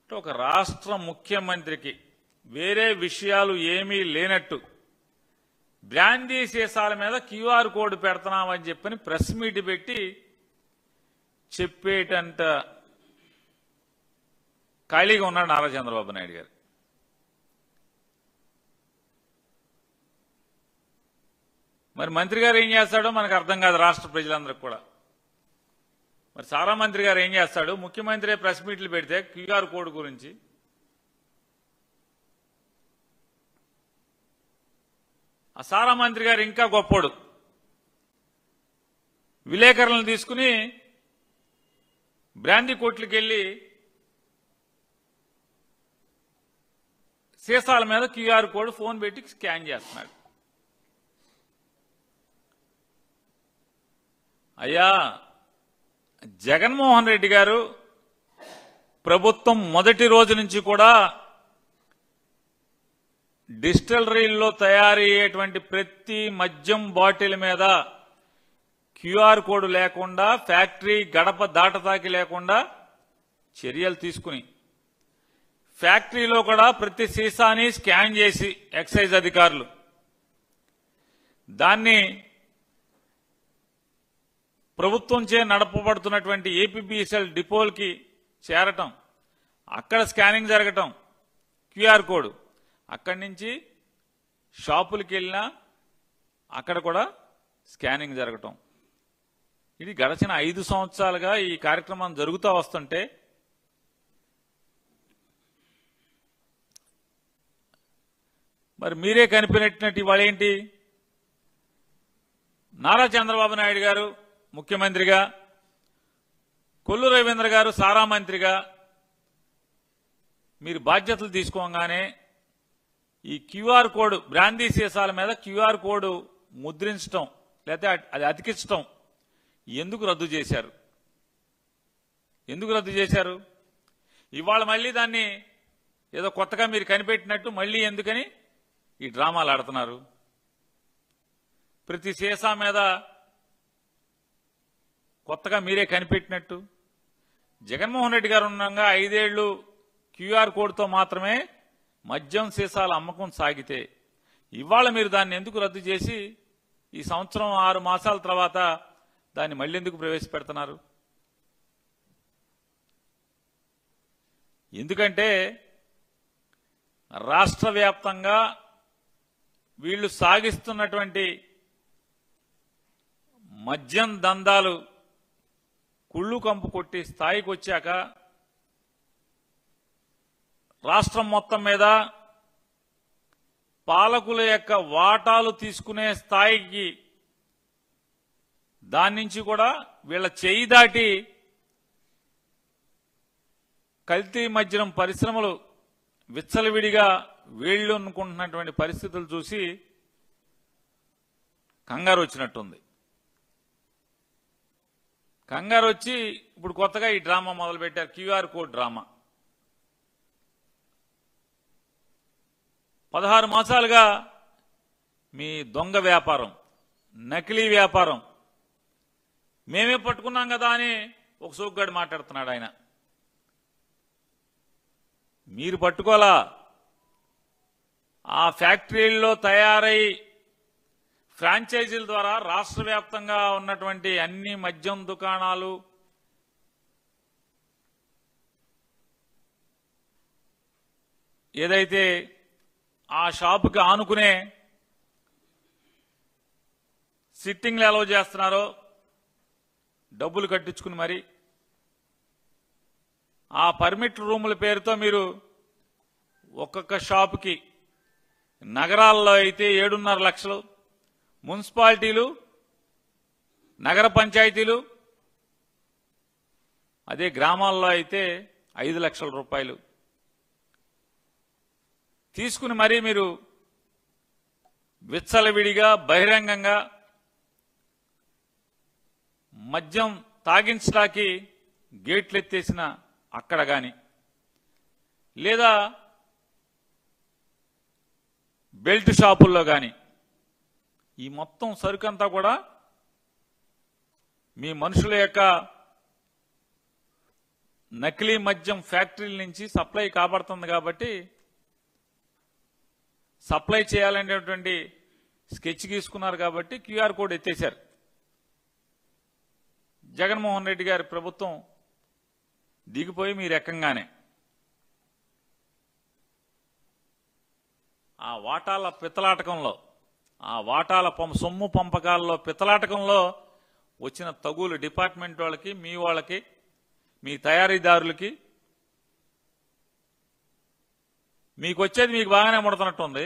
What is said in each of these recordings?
ఒక రాష్ట్ర ముఖ్యమంత్రికి వేరే విషయాలు ఏమీ లేనట్టు బ్రాందీ సీసాల మీద క్యూఆర్ కోడ్ పెడుతున్నామని చెప్పని ప్రెస్ మీట్ పెట్టి చెప్పేటంత ఖాళీగా ఉన్నాడు నారా చంద్రబాబు నాయుడు గారు. మరి మంత్రి గారు ఏం చేస్తాడో మనకు అర్థం కాదు, రాష్ట్ర ప్రజలందరికీ కూడా. మరి సారా మంత్రి గారు ఏం చేస్తాడు? ముఖ్యమంత్రి ప్రెస్ మీట్లు పెడితే క్యూఆర్ కోడ్ గురించి ఆ సారా మంత్రి గారు ఇంకా గొప్పోడు. విలేకరులను తీసుకుని బ్రాందీ కోట్లకి వెళ్ళి సీసాల మీద క్యూఆర్ కోడ్ ఫోన్ పెట్టి స్కాన్ చేస్తున్నాడు. అయ్యా, జగన్మోహన్ రెడ్డి గారు ప్రభుత్వం మొదటి రోజు నుంచి కూడా డిస్టిలరీల్లో తయారయ్యేటువంటి ప్రతి మద్యం బాటిల్ మీద క్యూఆర్ కోడ్ లేకుండా, ఫ్యాక్టరీ గడప దాటతాకి లేకుండా చర్యలు తీసుకుని ఫ్యాక్టరీలో కూడా ప్రతి సీసాని స్కాన్ చేసి ఎక్సైజ్ అధికారులు దాన్ని ప్రభుత్వంచే నడపబడుతున్నటువంటి ఏపీబీఎస్ఎల్ డిపోలకి చేరటం, అక్కడ స్కానింగ్ జరగటం, క్యూఆర్ కోడ్ అక్కడి నుంచి షాపులకి వెళ్ళినా అక్కడ కూడా స్కానింగ్ జరగటం. ఇది గడిచిన 5 సంవత్సరాలుగా ఈ కార్యక్రమం జరుగుతూ వస్తుంటే మరి మీరే కనిపెట్టినట్టు ఇవాళ ఏంటి? నారా చంద్రబాబు నాయుడు గారు ముఖ్యమంత్రిగా, కొల్లు రవీంద్ర గారు సారా మంత్రిగా మీరు బాధ్యతలు తీసుకోగానే ఈ క్యూఆర్ కోడ్ బ్రాందీ సీసాల మీద క్యూఆర్ కోడ్ ముద్రించడం లేకపోతే అది అతికించడం ఎందుకు రద్దు చేశారు? ఎందుకు రద్దు చేశారు? ఇవాళ మళ్ళీ దాన్ని ఏదో కొత్తగా మీరు కనిపెట్టినట్టు మళ్ళీ ఎందుకని ఈ డ్రామాలు ఆడుతున్నారు? ప్రతి సీసా మీద కొత్తగా మీరే కనిపెట్టినట్టు. జగన్మోహన్ రెడ్డి గారు ఉండగా 5 ఏళ్లు క్యూఆర్ కోడ్తో మాత్రమే మద్యం సీసాల అమ్మకం సాగితే ఇవాళ మీరు దాన్ని ఎందుకు రద్దు చేసి ఈ సంవత్సరం 6 మాసాల తర్వాత దాన్ని మళ్ళీ ఎందుకు ప్రవేశపెడుతున్నారు? ఎందుకంటే రాష్ట్ర వ్యాప్తంగా వీళ్లు సాగిస్తున్నటువంటి మద్యం దందాలు కుళ్ళు కంపు కొట్టి స్థాయికి వచ్చాక రాష్ట్రం మొత్తం మీద పాలకుల యొక్క వాటాలు తీసుకునే స్థాయికి దాని నుంచి కూడా వీళ్ళ చేయి దాటి కల్తీ మద్యం పరిశ్రమలు విచ్చలవిడిగా వీళ్ళు అనుకుంటున్నటువంటి పరిస్థితులు చూసి కంగారు వచ్చినట్టుంది. కంగారు వచ్చి ఇప్పుడు కొత్తగా ఈ డ్రామా మొదలుపెట్టారు, క్యూఆర్ కోడ్ డ్రామా. 16 మాసాలుగా మీ దొంగ వ్యాపారం, నకిలీ వ్యాపారం మేమే పట్టుకున్నాం కదా అని ఒక సోగ్గాడు మాట్లాడుతున్నాడు. ఆయన మీరు పట్టుకోలా, ఆ ఫ్యాక్టరీల్లో తయారై ఫ్రాంచైజీల ద్వారా రాష్ట్ర వ్యాప్తంగా ఉన్నటువంటి అన్ని మద్యం దుకాణాలు ఏదైతే ఆ షాపుకి ఆనుకునే సిట్టింగ్లు అలౌ చేస్తున్నారో డబ్బులు కట్టించుకుని మరి ఆ పర్మిట్ రూముల పేరుతో మీరు ఒక్కొక్క షాపుకి నగరాల్లో అయితే 7.5 లక్షలు, మున్సిపాలిటీలు, నగర పంచాయతీలు, అదే గ్రామాల్లో అయితే 5 లక్షల రూపాయలు తీసుకుని మరీ మీరు విచ్చలవిడిగా బహిరంగంగా మద్యం తాగించడానికి గేట్లు ఎత్తేసిన అక్కడ గాని లేదా బెల్ట్ షాపుల్లో గాని ఈ మొత్తం సరుకంతా కూడా మీ మనుషుల యొక్క నకిలీ మద్యం ఫ్యాక్టరీల నుంచి సప్లై కాబడుతుంది కాబట్టి సప్లై చేయాలనేటువంటి స్కెచ్ గీసుకున్నారు కాబట్టి క్యూఆర్ కోడ్ ఎత్తేశారు. జగన్మోహన్ రెడ్డి గారి ప్రభుత్వం దిగిపోయి మీరు ఎక్కంగానే ఆ వాటాల పిత్తలాటకంలో, ఆ వాటాల సొమ్ము పంపకాల్లో పిత్తలాటకంలో వచ్చిన తగులు డిపార్ట్మెంట్ వాళ్ళకి, మీ వాళ్ళకి, మీ తయారీదారులకి మీకు వచ్చేది మీకు బాగానే ముడుతున్నట్టుంది.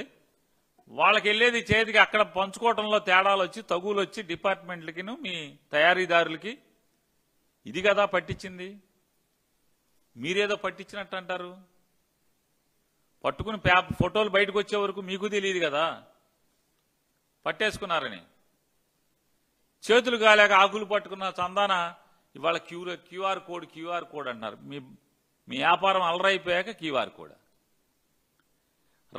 వాళ్ళకి వెళ్ళేది చేతికి అక్కడ పంచుకోవడంలో తేడాలు వచ్చి తగులు వచ్చి డిపార్ట్మెంట్లకి మీ తయారీదారులకి ఇది కదా పట్టించింది. మీరేదో పట్టించినట్టు అంటారు. పట్టుకుని ఫోటోలు బయటకు వచ్చే వరకు మీకు తెలియదు కదా పట్టేసుకున్నారని. చేతులు కాలేక ఆకులు పట్టుకున్న చందాన ఇవాళ క్యూఆర్ కోడ్ అంటున్నారు. మీ వ్యాపారం అలరైపోయాక క్యూఆర్ కోడ్.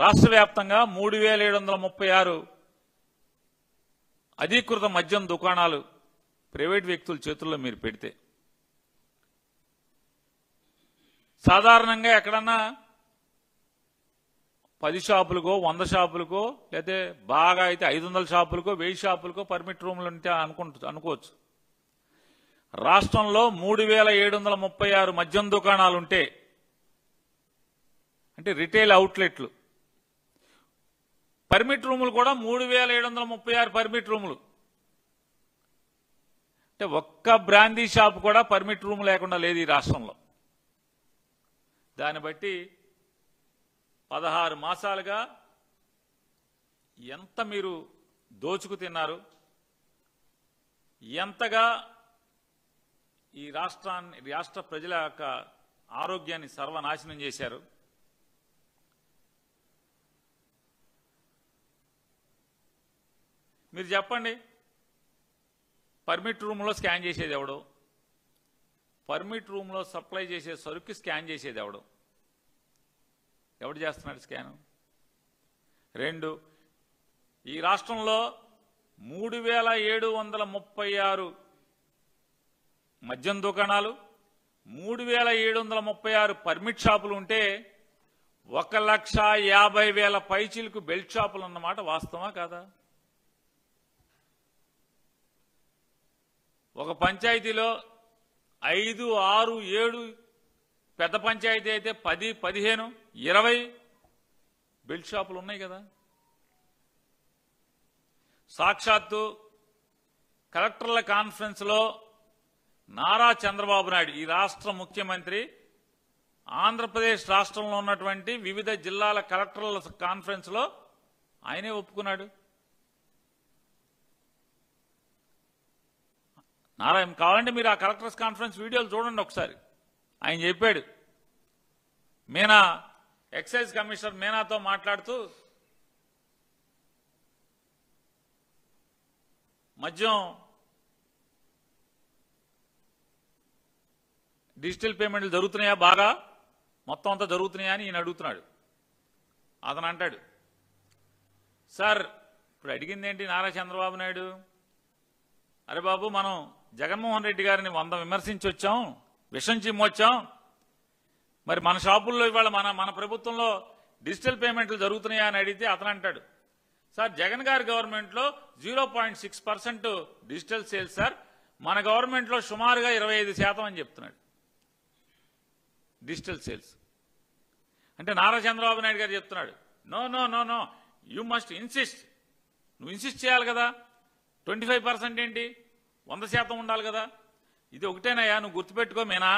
రాష్ట్ర వ్యాప్తంగా 3736 అధీకృత మద్యం దుకాణాలు ప్రైవేట్ వ్యక్తుల చేతుల్లో మీరు పెడితే, సాధారణంగా ఎక్కడన్నా 10 షాపులకో 100 షాపులకో లేకపోతే బాగా అయితే 500 షాపులకో 1000 షాపులకో పర్మిట్ రూములు ఉంటే అనుకోవచ్చు. రాష్ట్రంలో 3736 మద్యం దుకాణాలుంటే, అంటే రిటైల్ అవుట్లెట్లు, పర్మిట్ రూములు కూడా 3736 పర్మిట్ రూములు. అంటే ఒక్క బ్రాందీ షాప్ కూడా పర్మిట్ రూమ్ లేకుండా లేదు ఈ రాష్ట్రంలో. దాన్ని బట్టి 16 మాసాలుగా ఎంత మీరు దోచుకు తిన్నారు, ఎంతగా ఈ రాష్ట్ర ప్రజల యొక్క ఆరోగ్యాన్ని సర్వనాశనం చేశారు. మీరు చెప్పండి, పర్మిట్ రూమ్లో స్కాన్ చేసేది ఎవడు? పర్మిట్ రూమ్లో సప్లై చేసే సరుకు స్కాన్ చేసేది ఎవడు చేస్తున్నాడు స్కాను? 2, ఈ రాష్ట్రంలో 3736 మద్యం దుకాణాలు, 3736 పర్మిట్ షాపులు ఉంటే 1,50,000 పైచీలకు బెల్ట్ షాపులు అన్నమాట. వాస్తవా కాదా? ఒక పంచాయతీలో 5, 6, 7, పెద్ద పంచాయతీ అయితే 10, 15, 20 బెల్ట్ షాపులు ఉన్నాయి కదా. సాక్షాత్తు కలెక్టర్ల కాన్ఫరెన్స్ లో నారా చంద్రబాబు నాయుడు, ఈ రాష్ట్ర ముఖ్యమంత్రి, ఆంధ్రప్రదేశ్ రాష్ట్రంలో ఉన్నటువంటి వివిధ జిల్లాల కలెక్టర్ల కాన్ఫరెన్స్ లో ఆయనే ఒప్పుకున్నాడు. నారాయణ కావాలంటే మీరు ఆ కలెక్టర్స్ కాన్ఫరెన్స్ వీడియోలు చూడండి ఒకసారి. ఆయన చెప్పాడు, మీనా ఎక్సైజ్ కమిషనర్ మీనాతో మాట్లాడుతూ మద్యం డిజిటల్ పేమెంట్లు జరుగుతున్నాయా, బాగా మొత్తం అంతా జరుగుతున్నాయా అని ఈయన అడుగుతున్నాడు. అతను అంటాడు, సార్ ఇప్పుడు అడిగింది ఏంటి నారా చంద్రబాబు నాయుడు, అరే బాబు మనం జగన్మోహన్ రెడ్డి గారిని 100 విమర్శించి వచ్చాం, విషం చిమ్మొచ్చాం, మరి మన షాపుల్లో ఇవాళ మన ప్రభుత్వంలో డిజిటల్ పేమెంట్లు జరుగుతున్నాయా అని అడిగితే అతను అంటాడు, సార్ జగన్ గారి గవర్నమెంట్లో 0.6% డిజిటల్ సేల్స్ సార్, మన గవర్నమెంట్లో సుమారుగా 25% అని చెప్తున్నాడు డిజిటల్ సేల్స్. అంటే నారా చంద్రబాబు నాయుడు గారు చెప్తున్నాడు, no no no no you must insist, నువ్వు ఇన్సిస్ట్ చేయాలి కదా, 25% ఏంటి, 100% ఉండాలి కదా. ఇది ఒకటేనయ్యా, నువ్వు గుర్తుపెట్టుకో మీనా,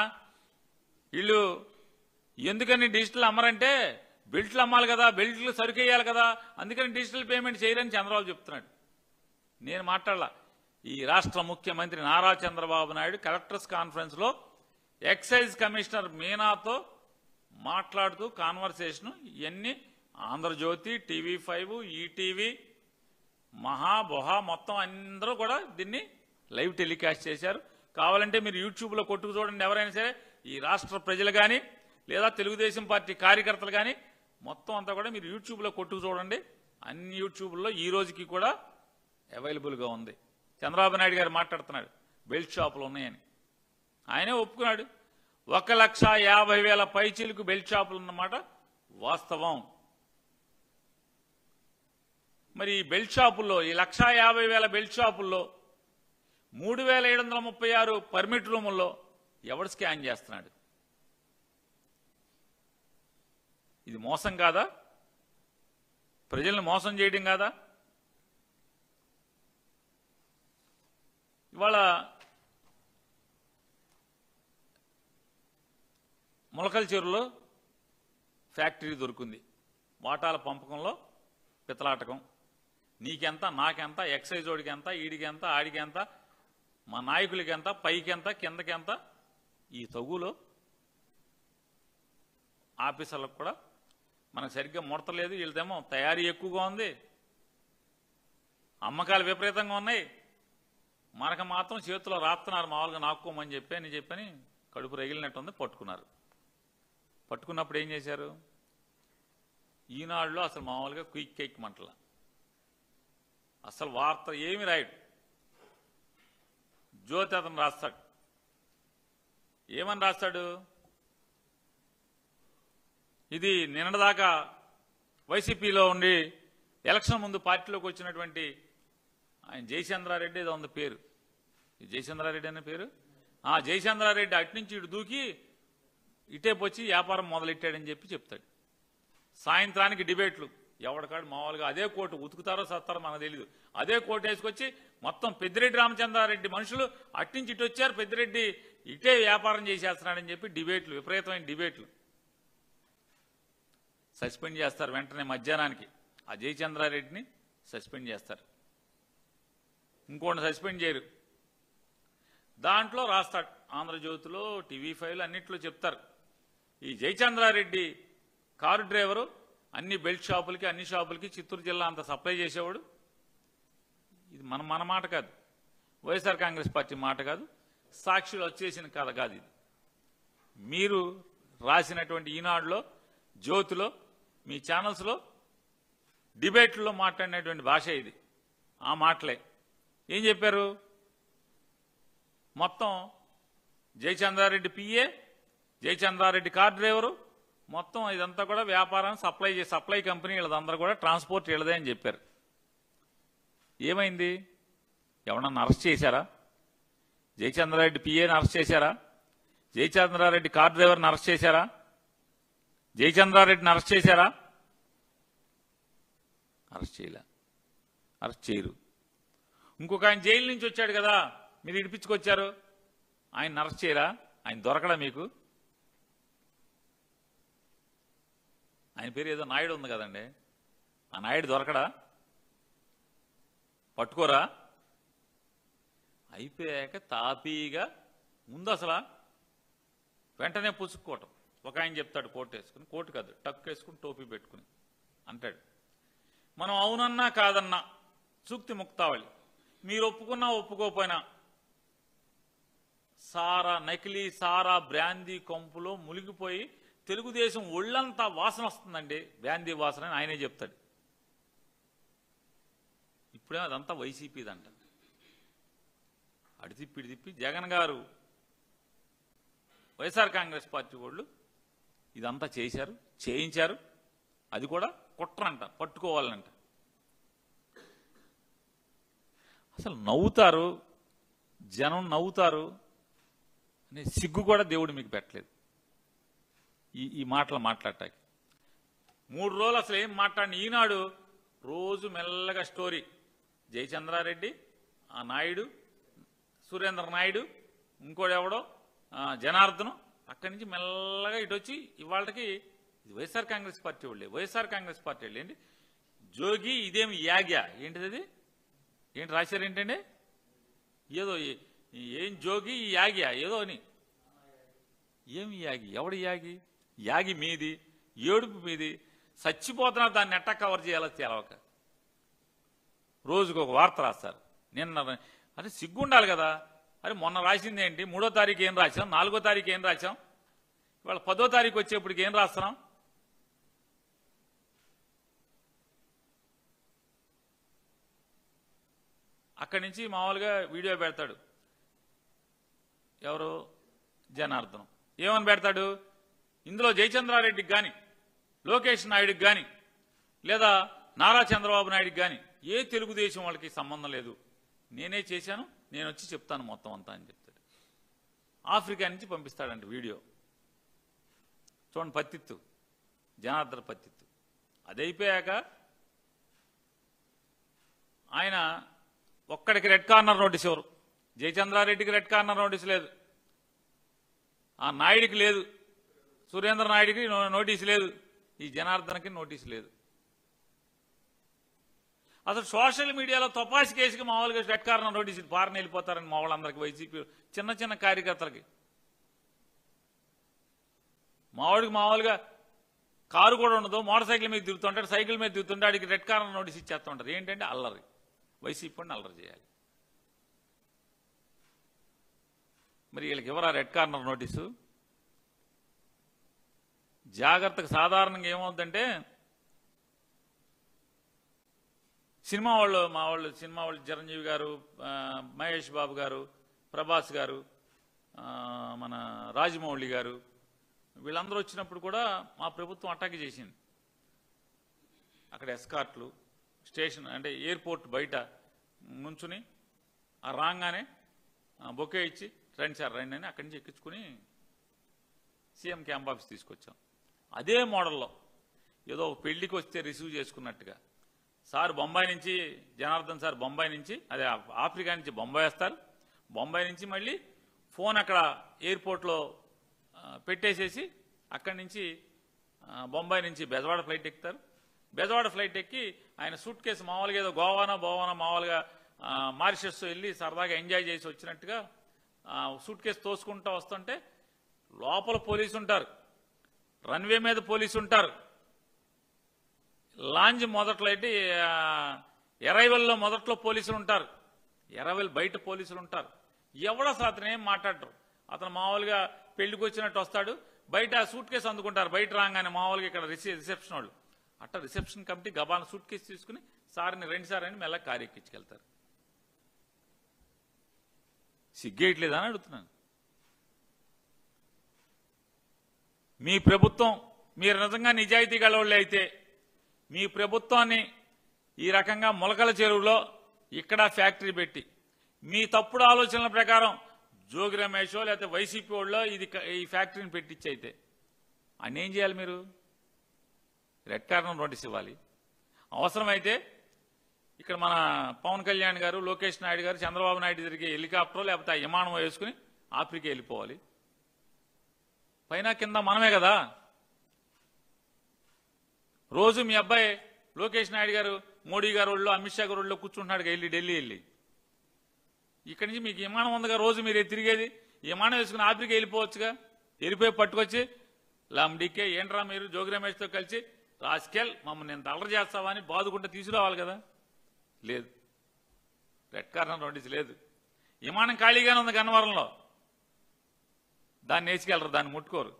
వీళ్ళు ఎందుకని డిజిటల్ అమ్మరంటే బెల్ట్లు అమ్మాలి కదా, బెల్ట్లు సరుకేయాలి కదా, అందుకని డిజిటల్ పేమెంట్ చేయరని చంద్రబాబు చెప్తున్నాడు. నేను మాట్లాడాల. ఈ రాష్ట్ర ముఖ్యమంత్రి నారా చంద్రబాబు నాయుడు కలెక్టర్స్ కాన్ఫరెన్స్ లో ఎక్సైజ్ కమిషనర్ మీనాతో మాట్లాడుతూ కాన్వర్సేషన్, ఇవన్నీ ఆంధ్రజ్యోతి, TV5, ఈటీవీ, మహాబొహా మొత్తం అందరూ కూడా దీన్ని లైవ్ టెలికాస్ట్ చేశారు. కావాలంటే మీరు యూట్యూబ్లో కొట్టుకు చూడండి. ఎవరైనా సరే ఈ రాష్ట్ర ప్రజలు కానీ లేదా తెలుగుదేశం పార్టీ కార్యకర్తలు కానీ మొత్తం అంతా కూడా మీరు యూట్యూబ్లో కొట్టుకు చూడండి. అన్ని యూట్యూబ్లో ఈ రోజుకి కూడా అవైలబుల్గా ఉంది. చంద్రబాబు నాయుడు గారు మాట్లాడుతున్నాడు బెల్ట్ షాపులు ఉన్నాయని, ఆయనే ఒప్పుకున్నాడు. 1,50,000 పైచీలకు బెల్ట్ షాపులు ఉన్నమాట వాస్తవం. మరి ఈ బెల్ట్ షాపుల్లో, ఈ 1,50,000 బెల్ట్ షాపుల్లో 3,736 పర్మిట్ రూముల్లో ఎవడు స్కాన్ చేస్తున్నాడు? ఇది మోసం కాదా? ప్రజల్ని మోసం చేయడం కాదా? ఇవాళ ములకల చెరువులో ఫ్యాక్టరీ దొరికింది. వాటాల పంపకంలో పితలాటకం. నీకెంత, నాకెంత, ఎక్సైజ్ ఓడికి ఎంత, ఈడికి ఎంత, ఆడికి ఎంత, మా నాయకులకి ఎంత, పైకి ఎంత, కిందకి ఎంత. ఈ తగులో ఆఫీసర్లకు కూడా మనకు సరిగ్గా ముడతలేదు. వీళ్ళదేమో తయారీ ఎక్కువగా ఉంది, అమ్మకాలు విపరీతంగా ఉన్నాయి. మనకు మాత్రం చేతిలో రాస్తున్నారు మామూలుగా నాక్కోమని చెప్పని కడుపు రగిలినట్టుంది. పట్టుకున్నారు. పట్టుకున్నప్పుడు ఏం చేశారు? ఈనాడులో అసలు మామూలుగా క్విక్ మంటల, అసలు వార్త ఏమి రాయడు. జ్యోతి అతను రాస్తాడు. ఏమని రాస్తాడు? ఇది నిన్నటిదాకా వైసీపీలో ఉండి ఎలక్షన్ ముందు పార్టీలోకి వచ్చినటువంటి ఆయన జయచంద్రారెడ్డి ఏదో ఉంది పేరు. జయచంద్రారెడ్డి అనే పేరు. జయచంద్రారెడ్డి అటు నుంచి ఇటు దూకి ఇటేపు వచ్చి వ్యాపారం మొదలెట్టాడని చెప్తాడు. సాయంత్రానికి డిబేట్లు. ఎవడికాడు మామూలుగా అదే కోటు ఉతుకుతారో సత్తారో మనకు తెలీదు. అదే కోటు వేసుకొచ్చి మొత్తం పెద్దిరెడ్డి రామచంద్రారెడ్డి మనుషులు అట్నుంచి ఇటు వచ్చారు, పెద్దిరెడ్డి ఇటే వ్యాపారం చేసేస్తున్నాడని చెప్పి డిబేట్లు, విపరీతమైన డిబేట్లు. సస్పెండ్ చేస్తారు వెంటనే మధ్యాహ్నానికి. ఆ జయచంద్రారెడ్డిని సస్పెండ్ చేస్తారు, ఇంకోటి సస్పెండ్ చేయరు. దాంట్లో రాస్తాడు. ఆంధ్రజ్యోతిలో, టీవీ5లో అన్నింటిలో చెప్తారు. ఈ జయచంద్రారెడ్డి కారు డ్రైవరు అన్ని బెల్ట్ షాపులకి, అన్ని షాపులకి చిత్తూరు జిల్లా అంతా సప్లై చేసేవాడు. ఇది మన మాట కాదు, వైఎస్ఆర్ కాంగ్రెస్ పార్టీ మాట కాదు, సాక్షులు వచ్చేసిన కథ కాదు. ఇది మీరు రాసినటువంటి ఈనాడులో, జ్యోతిలో, మీ ఛానల్స్లో డిబేట్లో మాట్లాడినటువంటి భాష ఇది. ఆ మాటలే ఏం చెప్పారు? మొత్తం Jayachandra Reddy PA, Jayachandra Reddy car driver, మొత్తం ఇదంతా కూడా వ్యాపారాన్ని సప్లై కంపెనీ వీళ్ళదందరూ కూడా ట్రాన్స్పోర్ట్ వీళ్ళదే అని చెప్పారు. ఏమైంది? ఎవరన్నా అరెస్ట్ చేశారా? జయచంద్రారెడ్డి పిఏని అరెస్ట్ చేశారా? జయచంద్రారెడ్డి కార్ డ్రైవర్ని అరెస్ట్ చేశారా? జయచంద్రారెడ్డిని అరెస్ట్ చేశారా? అరెస్ట్ చేయలే, అరెస్ట్ చేయరు. ఇంకొక ఆయన జైలు నుంచి వచ్చాడు కదా, మీరు ఇడిపించుకొచ్చారు, ఆయన అరెస్ట్ చేయరా? ఆయన దొరకడా మీకు? ఆయన పేరు ఏదో నాయుడు ఉంది కదండి, ఆ నాయుడు దొరకడా? పట్టుకోరా? అయిపోయాక తాపీగా ముందు అసలు వెంటనే పుచ్చుకోవటం. ఒక ఆయన చెప్తాడు కోట్ వేసుకుని, కోటు కాదు టక్ వేసుకుని టోపీ పెట్టుకుని అంటాడు, మనం అవునన్నా కాదన్నా సూక్తి ముక్తావళి, మీరు ఒప్పుకున్నా ఒప్పుకోపోయినా నకిలీ సారా బ్రాందీ కొంపులో మునిగిపోయి తెలుగుదేశం ఒళ్ళంతా వాసన వస్తుందండి, బ్రాందీ వాసన అని ఆయనే చెప్తాడు. ఇప్పుడే అదంతా వైసీపీదంట. అడి తిప్పి ఇడి తిప్పి జగన్ గారు, వైఎస్ఆర్ కాంగ్రెస్ పార్టీ వాళ్ళు ఇదంతా చేశారు, చేయించారు. అది కూడా కుట్రంట, పట్టుకోవాలంట. అసలు నవ్వుతారు, జనం నవ్వుతారు అనే సిగ్గు కూడా దేవుడు మీకు పెట్టలేదు ఈ మాటలు మాట్లాడటానికి. 3 రోజులు అసలు ఏం మాట్లాడిన ఈనాడు రోజు మెల్లగా స్టోరీ. జయచంద్రారెడ్డి, ఆ నాయుడు, సురేంద్ర నాయుడు, ఇంకోడెవడో జనార్దనం, అక్కడి నుంచి మెల్లగా ఇటు వచ్చి ఇవాళకి ఇది వైఎస్ఆర్ కాంగ్రెస్ పార్టీ వాళ్ళే, వైఎస్ఆర్ కాంగ్రెస్ పార్టీ వాళ్ళు ఏంటి జోగి, ఇదేమి యాగ్యా ఏంటిది, అది ఏంటి రాశారు ఏంటండి, ఏదో ఏం జోగి యాగ్యా ఏదో అని. ఏమి యాగి, ఎవడు యాగి? యాగి మీది, ఏడుపు మీది, చచ్చిపోతున్నారు, దాన్ని ఎట్టా కవర్ చేయాలో తెలవక రోజుకు ఒక వార్త రాస్తారు. నిన్న అదే సిగ్గుండాలి కదా. అరే మొన్న రాసింది ఏంటి, 3వ తారీఖు ఏం రాసాం, 4వ తారీఖు ఏం రాసాం, ఇవాళ 10వ తారీఖు వచ్చేప్పటికి ఏం రాస్తున్నాం? అక్కడి నుంచి మామూలుగా వీడియో పెడతాడు ఎవరు, జనార్దనం. ఏమని పెడతాడు, ఇందులో జయచంద్రారెడ్డికి కానీ లోకేష్ నాయుడికి కానీ లేదా నారా చంద్రబాబు నాయుడికి కానీ ఏ తెలుగుదేశం వాళ్ళకి సంబంధం లేదు, నేనే చేశాను, నేను వచ్చి చెప్తాను మొత్తం అంతా అని చెప్తాడు. ఆఫ్రికా నుంచి పంపిస్తాడంట వీడియో. చూడండి, పత్తిత్తు, జనార్దన్ పత్తిత్తు. అది అయిపోయాక ఆయన ఒక్కడికి రెడ్ కార్నర్ నోటీస్ ఇవ్వరు. జయచంద్రారెడ్డికి రెడ్ కార్నర్ నోటీస్ లేదు, ఆ నాయుడికి లేదు, సురేంద్ర నాయుడికి నోటీస్ లేదు, ఈ జనార్దన్కి నోటీస్ లేదు. అసలు సోషల్ మీడియాలో తపాసి కేసుకి మామూలుగా రెడ్ కార్నర్ నోటీస్ పారని వెళ్ళిపోతారని మా వాళ్ళందరికీ, వైసీపీ చిన్న చిన్న కార్యకర్తలకి. మావాడికి మామూలుగా కారు కూడా ఉండదు, మోటార్ సైకిల్ మీద తిరుగుతుంటాడు, సైకిల్ మీద తిరుగుతుంటే వాడికి రెడ్ కార్నర్ నోటీస్ ఇచ్చేస్తూ ఉంటారు. ఏంటంటే అల్లరి, వైసీపీని అల్లరి చేయాలి. మరి వీళ్ళకి ఎవరా రెడ్ కార్నర్ నోటీసు? జాగ్రత్తగా సాధారణంగా ఏమవుతుందంటే సినిమా వాళ్ళు చిరంజీవి గారు, మహేష్ బాబు గారు, ప్రభాస్ గారు, మన రాజమౌళి గారు, వీళ్ళందరూ వచ్చినప్పుడు కూడా మా ప్రభుత్వం అటాక్ చేసింది. అక్కడ ఎస్కార్ట్లు స్టేషన్ అంటే ఎయిర్పోర్ట్ బయట నుంచుని ఆ రాగానే బొకే ఇచ్చి రండి సార్ రండి అని అక్కడి నుంచి ఎక్కించుకుని సీఎం క్యాంప్ ఆఫీస్ తీసుకొచ్చాం. అదే మోడల్లో ఏదో పెళ్లికి వస్తే రిసీవ్ చేసుకున్నట్టుగా సార్ బొంబాయి నుంచి, జనార్దన్ సార్ బొంబాయి నుంచి, అదే ఆఫ్రికా నుంచి బొంబాయి వస్తారు, బొంబాయి నుంచి మళ్ళీ ఫోన్ అక్కడ ఎయిర్పోర్ట్లో పెట్టేసేసి అక్కడి నుంచి బొంబాయి నుంచి బెజవాడ ఫ్లైట్ ఎక్కుతారు. బెజవాడ ఫ్లైట్ ఎక్కి ఆయన సూట్ కేసు మామూలుగా ఏదో గోవానా మామూలుగా మారిషస్ వెళ్ళి సరదాగా ఎంజాయ్ చేసి వచ్చినట్టుగా సూట్ కేసు తోసుకుంటూ వస్తుంటే లోపల పోలీసు ఉంటారు, రన్వే మీద పోలీసు ఉంటారు, లాంజ్ మొదట్లో అయితే ఎరైవల్లో మొదట్లో పోలీసులు ఉంటారు, ఎరైవల్ బయట పోలీసులు ఉంటారు. ఎవడో అసలు అతను ఏం మాట్లాడరు. అతను మామూలుగా పెళ్లికి వచ్చినట్టు వస్తాడు, బయట సూట్ కేసు అందుకుంటారు. బయట రాగానే మామూలుగా ఇక్కడ రిసెప్షన్ వాళ్ళు అట్లా రిసెప్షన్ కమిటీ గబాన సూట్ కేసు తీసుకుని సార్ని రెండు సార్ అని మెల్ల కారు ఎక్కించుకెళ్తారు. సిగ్గేయట్లేదా అని అడుగుతున్నాను. మీ ప్రభుత్వం, మీరు నిజంగా నిజాయితీ గలవాళ్ళే అయితే మీ ప్రభుత్వాన్ని ఈ రకంగా మొలకల చెరువులో ఇక్కడ ఫ్యాక్టరీ పెట్టి మీ తప్పుడు ఆలోచనల ప్రకారం జోగి రమేషో లేకపోతే వైసీపీ వాళ్ళో ఈ ఫ్యాక్టరీని పెట్టించి అయితే ఆయన ఏం చేయాలి? మీరు రెడ్ కార్నర్ నోటీస్ ఇవ్వాలి. అవసరమైతే ఇక్కడ మన పవన్ కళ్యాణ్ గారు, లోకేష్ నాయుడు గారు, చంద్రబాబు నాయుడు తిరిగి హెలికాప్టర్ లేకపోతే ఆ విమానం వేసుకుని ఆఫ్రికా వెళ్ళిపోవాలి. పైన కింద మనమే కదా. రోజు మీ అబ్బాయి లోకేష్ నాయుడు గారు, మోడీ గారు వాళ్ళు, అమిత్ షా గారు వాళ్ళు కూర్చుంటున్నాడు ఢిల్లీ వెళ్ళి. ఇక్కడి నుంచి మీకు విమానం ఉందిగా, రోజు మీరు తిరిగేది, విమానం వేసుకుని ఆఫ్రికా వెళ్ళిపోవచ్చుగా. వెళ్ళిపోయి పట్టుకొచ్చి లాండికే ఏంట్రా మీరు జోగి రమేష్తో కలిసి రాస్కెల్ మమ్మల్ని నేను అల్లరి చేస్తావా అని బాదుకుంటే తీసుకురావాలి కదా. లేదు, రెడ్ కార్నర్ నోటీస్ లేదు. విమానం ఖాళీగానే ఉంది గన్నవరంలో, దాన్ని వేసుకెళ్ళరు, దాన్ని ముట్టుకోరు.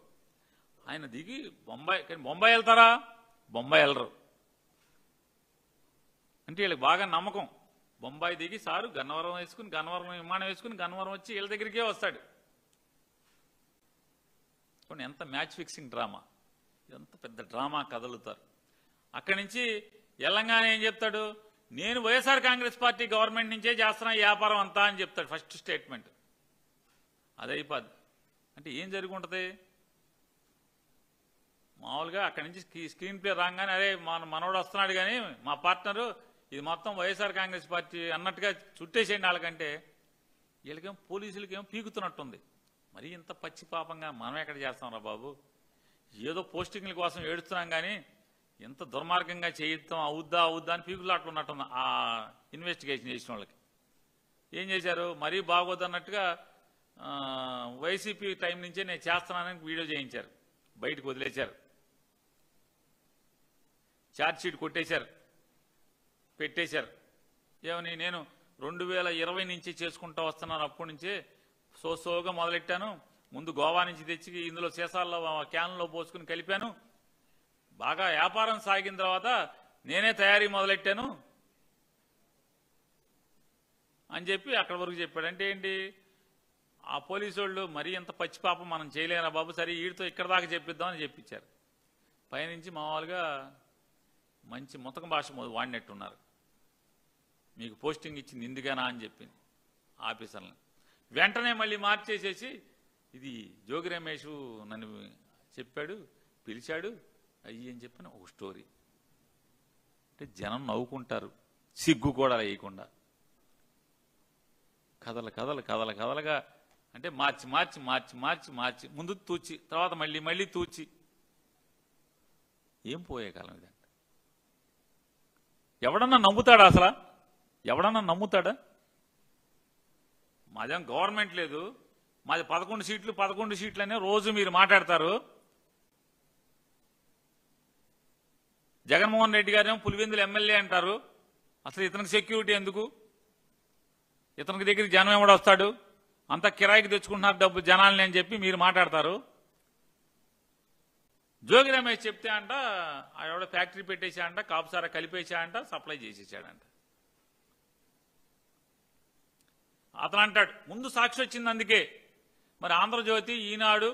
ఆయన దిగి బొంబాయి, కానీ బొంబాయి వెళ్తారా? బొంబాయి వెళ్ళరు. అంటే వీళ్ళకి బాగా నమ్మకం. బొంబాయి దిగి సారు గన్నవరం వేసుకుని, గన్నవరం విమానం వేసుకుని గన్నవరం వచ్చి వీళ్ళ దగ్గరికే వస్తాడు. ఎంత మ్యాచ్ ఫిక్సింగ్ డ్రామా, ఎంత పెద్ద డ్రామా కదలుతారు. అక్కడి నుంచి తెలంగాణ ఏం చెప్తాడు? నేను వైఎస్ఆర్ కాంగ్రెస్ పార్టీ గవర్నమెంట్ నుంచే చేస్తున్నా వ్యాపారం అంతా అని చెప్తాడు ఫస్ట్ స్టేట్మెంట్. అదైపోద్ది. అంటే ఏం జరిగి ఉంటుంది? మామూలుగా అక్కడి నుంచి స్క్రీన్ ప్లే రాగానే అరే మనోడు వస్తున్నాడు కానీ మా పార్ట్నరు ఇది మొత్తం వైఎస్ఆర్ కాంగ్రెస్ పార్టీ అన్నట్టుగా చుట్టేసేయండి వాళ్ళకంటే, వీళ్ళకేమో పోలీసులకేమో పీకుతున్నట్టుంది. మరి ఇంత పచ్చి పాపంగా మనం ఎక్కడ చేస్తాం రా బాబు? ఏదో పోస్టింగ్ల కోసం ఏడుస్తున్నాం కానీ ఎంత దుర్మార్గంగా చేయిస్తాం, అవుద్దా అని పీకులాట్లు ఉన్నట్టుంది ఆ ఇన్వెస్టిగేషన్ చేసిన వాళ్ళకి. ఏం చేశారు? మరీ బాగోదన్నట్టుగా వైసీపీ టైం నుంచే నేను చేస్తున్నానని వీడియో చేయించారు, బయటకు వదిలేశారు, ఛార్జ్ షీట్ కొట్టేశారు, పెట్టేశారు. ఏమని? నేను 2020 నుంచి చేసుకుంటూ వస్తున్నాను, అప్పటి నుంచే సోగా మొదలెట్టాను. ముందు గోవా నుంచి తెచ్చి ఇందులో సీసాల్లో క్యాన్లో పోసుకుని కలిపాను. బాగా వ్యాపారం సాగిన తర్వాత నేనే తయారీ మొదలెట్టాను అని చెప్పి అక్కడి వరకు చెప్పాడు. అంటే ఏంటి? ఆ పోలీసు వాళ్ళు మరీ ఎంత పచ్చిపాపం మనం చేయలేరా బాబు, సరే వీడితో ఇక్కడ దాకా చెప్పిద్దామని చెప్పించారు. పైనుంచి మామూలుగా మంచి ముతక భాష వాడినట్టున్నారు. మీకు పోస్టింగ్ ఇచ్చింది ఇందుకేనా అని చెప్పింది ఆఫీసర్లను. వెంటనే మళ్ళీ మార్చేసేసి ఇది జోగి రమేష్ నన్ను చెప్పాడు, పిలిచాడు అయ్యి అని చెప్పిన ఒక స్టోరీ. అంటే జనం నవ్వుకుంటారు, సిగ్గు కూడా వేయకుండా కథలుగా అంటే మార్చి మార్చి మార్చి మార్చి మార్చి ముందు తూచి తర్వాత మళ్ళీ మళ్ళీ తూచి ఏం పోయే కాలం ఇదంట. ఎవడన్నా నమ్ముతాడా అసలు? ఎవడన్నా నమ్ముతాడా? మాదేం గవర్నమెంట్ లేదు, మాది 11 సీట్లు అనే రోజు మీరు మాట్లాడతారు. జగన్మోహన్ రెడ్డి గారేమో పులివెందులు ఎమ్మెల్యే అంటారు. అసలు ఇతనికి సెక్యూరిటీ ఎందుకు? ఇతనికి దగ్గరికి జనం ఎవడు వస్తాడు? అంతా కిరాయికి తెచ్చుకుంటున్నారు డబ్బు జనాలని అని చెప్పి మీరు మాట్లాడతారు. జోగి రమేష్ చెప్తే అంట ఆవిడ ఫ్యాక్టరీ పెట్టేశాడంట, కాపుసారా కలిపేశాడంట, సప్లై చేసేసాడంట. అతను అంటాడు ముందు సాక్షి వచ్చింది అందుకే. మరి ఆంధ్రజ్యోతి, ఈనాడు,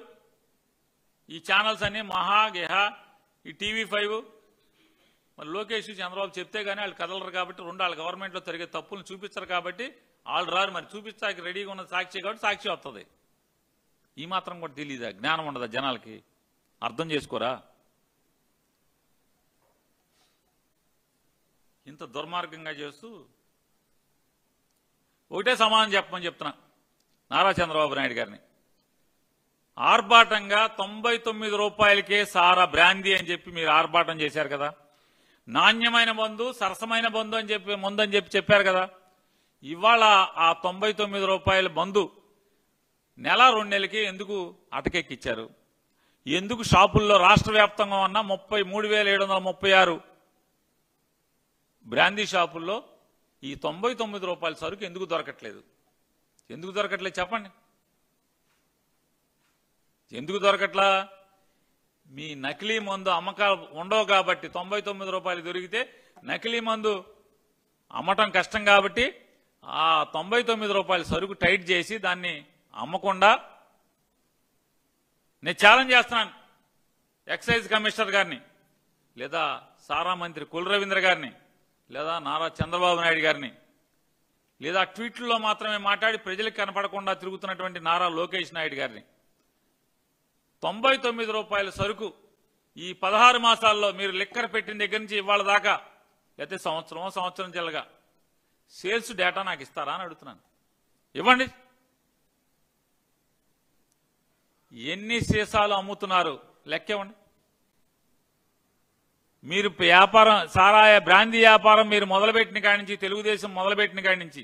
ఈ ఛానల్స్ అన్ని మహా గెహ, ఈ TV5, మరి లోకేష్ చంద్రబాబు చెప్తే కానీ వాళ్ళు కదలరు కాబట్టి, రెండు వాళ్ళ గవర్నమెంట్లో జరిగే తప్పులను చూపించరు కాబట్టి వాళ్ళు రారు. మరి చూపించడానికి రెడీగా ఉన్న సాక్షి కాబట్టి సాక్షి వస్తుంది. ఈ మాత్రం కూడా తెలీదా? జ్ఞానం ఉండదా జనాలకి? అర్థం చేసుకోరా? ఇంత దుర్మార్గంగా చేస్తూ ఒకటే సమాధానం చెప్పమని చెప్తున్నా నారా చంద్రబాబు నాయుడు గారిని. ఆర్భాటంగా 99 రూపాయలకే సారా బ్రాందీ అని చెప్పి మీరు ఆర్భాటం చేశారు కదా. నాణ్యమైన మందు, సరసమైన మందు అని చెప్పి చెప్పారు కదా. ఇవాళ ఆ 99 రూపాయల మందు నెల 2 నెలలకి ఎందుకు అటకెక్కిచ్చారు? ఎందుకు షాపుల్లో రాష్ట్ర వ్యాప్తంగా ఉన్న 33,736 బ్రాందీ షాపుల్లో ఈ 99 రూపాయల సరుకు ఎందుకు దొరకట్లేదు? ఎందుకు దొరకట్లేదు చెప్పండి. ఎందుకు దొరకట్లా? మీ నకిలీ మందు అమ్మకాలు ఉండవు కాబట్టి 99 రూపాయలు దొరికితే నకిలీ మందు అమ్మటం కష్టం కాబట్టి ఆ 99 రూపాయల సరుకు టైట్ చేసి దాన్ని అమ్మకుండా నేను ఛాలెంజ్ చేస్తున్నాను ఎక్సైజ్ కమిషనర్ గారిని, లేదా సారా మంత్రి కుల రవీంద్ర గారిని, లేదా నారా చంద్రబాబు నాయుడు గారిని, లేదా ట్వీట్లలో మాత్రమే మాట్లాడి ప్రజలకు కనపడకుండా తిరుగుతున్నటువంటి నారా లోకేష్ నాయుడు గారిని. 99 రూపాయల సరుకు ఈ 16 మాసాల్లో మీరు లిక్కర్ పెట్టిన దగ్గర నుంచి ఇవాళ దాకా, లేకపోతే సంవత్సరం చెల్లగా సేల్స్ డేటా నాకు ఇస్తారా అని అడుగుతున్నాను. ఇవ్వండి. ఎన్ని సీసాలు అమ్ముతున్నారు లెక్క ఇవ్వండి. మీరు వ్యాపారం సారా బ్రాందీ వ్యాపారం మీరు మొదలుపెట్టిన కాడి నుంచి, తెలుగుదేశం మొదలుపెట్టిన కాడి నుంచి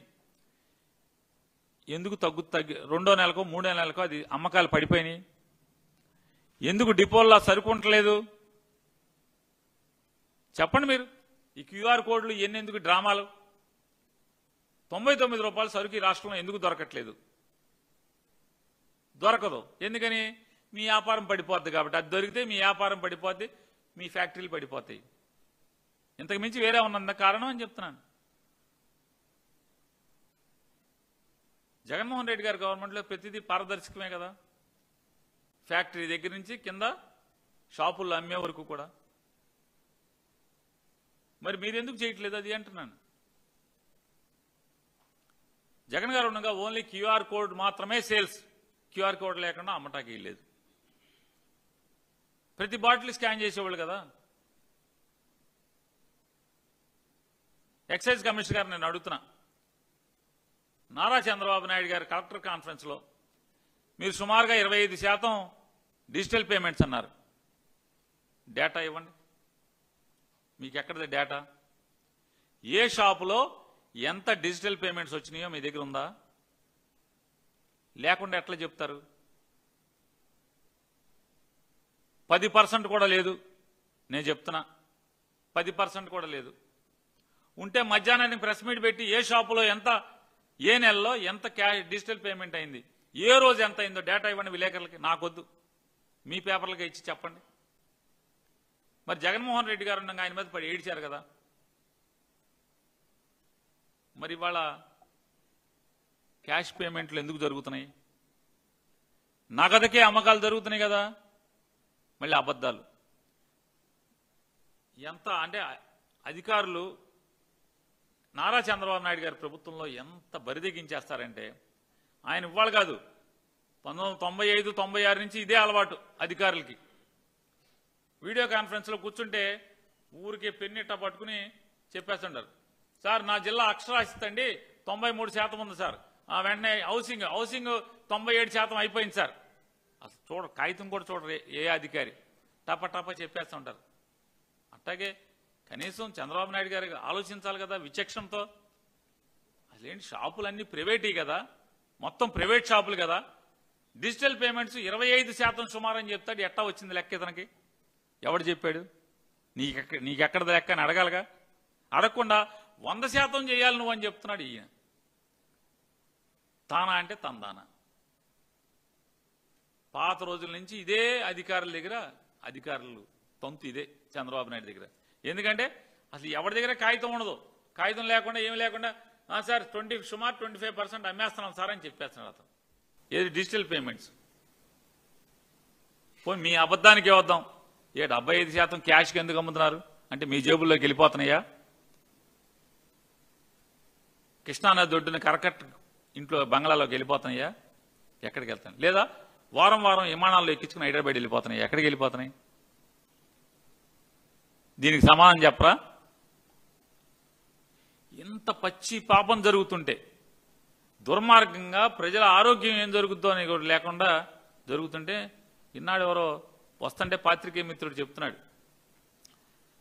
ఎందుకు తగ్గి 2వ నెలకో 3వ నెలకో అది అమ్మకాలు పడిపోయినాయి? ఎందుకు డిపోల్లో సరుకుంటలేదు? చెప్పండి మీరు. ఈ QR కోడ్లు ఇవన్నీ ఎందుకు డ్రామాలు? 99 రూపాయల సరుకు ఈ రాష్ట్రంలో ఎందుకు దొరకట్లేదు? దొరకదు. ఎందుకని? మీ వ్యాపారం పడిపోద్ది కాబట్టి. అది దొరికితే మీ వ్యాపారం పడిపోద్ది, మీ ఫ్యాక్టరీలు పడిపోతాయి. ఇంతకు మించి వేరే ఉన్నంత కారణం అని చెప్తున్నాను. జగన్మోహన్ రెడ్డి గారి గవర్నమెంట్లో ప్రతిదీ పారదర్శకమే కదా. ఫ్యాక్టరీ దగ్గర నుంచి కింద షాపుల్లో అమ్మే వరకు కూడా. మరి మీరెందుకు చేయట్లేదు అది అంటున్నాను. జగన్ గారు ఉండగా ఓన్లీ QR కోడ్ మాత్రమే సేల్స్, QR కోడ్ లేకుండా అమ్మటానికి లేదు. ప్రతి బాటిల్ స్కాన్ చేసేవాళ్ళు కదా. ఎక్సైజ్ కమిషనర్ గారు నేను అడుగుతున్నా, నారా చంద్రబాబు నాయుడు గారు కలెక్టర్ కాన్ఫరెన్స్లో మీరు సుమారుగా 25% డిజిటల్ పేమెంట్స్ అన్నారు. డేటా ఇవ్వండి. మీకు ఎక్కడిది డేటా? ఏ షాపులో ఎంత డిజిటల్ పేమెంట్స్ వచ్చినాయో మీ దగ్గర ఉందా? లేకుండా ఎట్లా చెప్తారు? 10% కూడా లేదు. నేను చెప్తున్నా 10% కూడా లేదు. ఉంటే మధ్యాహ్నానికి ప్రెస్ మీట్ పెట్టి ఏ షాపులో ఎంత, ఏ నెలలో ఎంత డిజిటల్ పేమెంట్ అయింది, ఏ రోజు ఎంత అయిందో డేటా ఇవ్వండి విలేకరులకి. నాకొద్దు, మీ పేపర్లకి ఇచ్చి చెప్పండి. మరి జగన్మోహన్ రెడ్డి గారు ఉండగా ఆయన మీద పడి ఏడ్చారు కదా. మరి ఇవాళ క్యాష్ పేమెంట్లు ఎందుకు జరుగుతున్నాయి? నగదుకే అమ్మకాలు జరుగుతున్నాయి కదా, మళ్ళీ అబద్ధాలు. ఎంత అంటే అధికారులు నారా చంద్రబాబు నాయుడు గారి ప్రభుత్వంలో ఎంత బరిదెగించేస్తారంటే, ఆయన ఇవ్వాలి కాదు 1995, 96 నుంచి ఇదే అలవాటు అధికారులకి. వీడియో కాన్ఫరెన్స్లో కూర్చుంటే ఊరికే పెన్నిట్ట పట్టుకుని చెప్పేస్తుంటారు, సార్ నా జిల్లా అక్షరాస్యత అండి 93% ఉంది సార్, వెంటనే హౌసింగ్ 97% అయిపోయింది సార్. అసలు చూడరు, కాగితం కూడా చూడరు ఏ అధికారి, టపా చెప్పేస్తుంటారు. అట్లాగే కనీసం చంద్రబాబు నాయుడు గారికి ఆలోచించాలి కదా విచక్షణతో. అసలేంటి, షాపులన్నీ ప్రైవేటీ కదా, మొత్తం ప్రైవేట్ షాపులు కదా, డిజిటల్ పేమెంట్స్ 25% సుమారు అని చెప్తాడు. ఎట్టా వచ్చింది లెక్క ఇతనికి? ఎవడు చెప్పాడు? నీకెక్కడ లెక్క అని అడగాలిగా. అడగకుండా 100% చేయాలి నువ్వు అని చెప్తున్నాడు ఈయన. తానా అంటే తందానా. పాత రోజుల నుంచి ఇదే అధికారుల దగ్గర, అధికారులు తొంతు ఇదే చంద్రబాబు నాయుడు దగ్గర. ఎందుకంటే అసలు ఎవరి దగ్గర కాగితం ఉండదు, కాగితం లేకుండా ఏమి లేకుండా సార్ సుమారు 25% అమ్మేస్తున్నాం సార్ అని చెప్పేస్తున్నాడు అతను. ఏది డిజిటల్ పేమెంట్స్. పోయి మీ అబద్ధానికి వద్దాం, 75% క్యాష్కి ఎందుకు అమ్ముతున్నారు అంటే మీ జేబుల్లోకి వెళ్ళిపోతున్నాయా? కృష్ణానది ఒడ్డున కరకట్ ఇంట్లో బంగ్లాలోకి వెళ్ళిపోతున్నాయా? ఎక్కడికి వెళ్తాను? లేదా వారం విమానాల్లో ఎక్కించుకుని హైదరాబాద్ వెళ్ళిపోతున్నాయి, ఎక్కడికి వెళ్ళిపోతున్నాయి? దీనికి సమాధానం చెప్పరా? ఇంత పచ్చి పాపం జరుగుతుంటే, దుర్మార్గంగా ప్రజల ఆరోగ్యం ఏం జరుగుతుందో అని కూడా లేకుండా జరుగుతుంటే, ఇన్నాడు ఎవరో వస్తుంటే పాత్రికేయ మిత్రుడు చెప్తున్నాడు,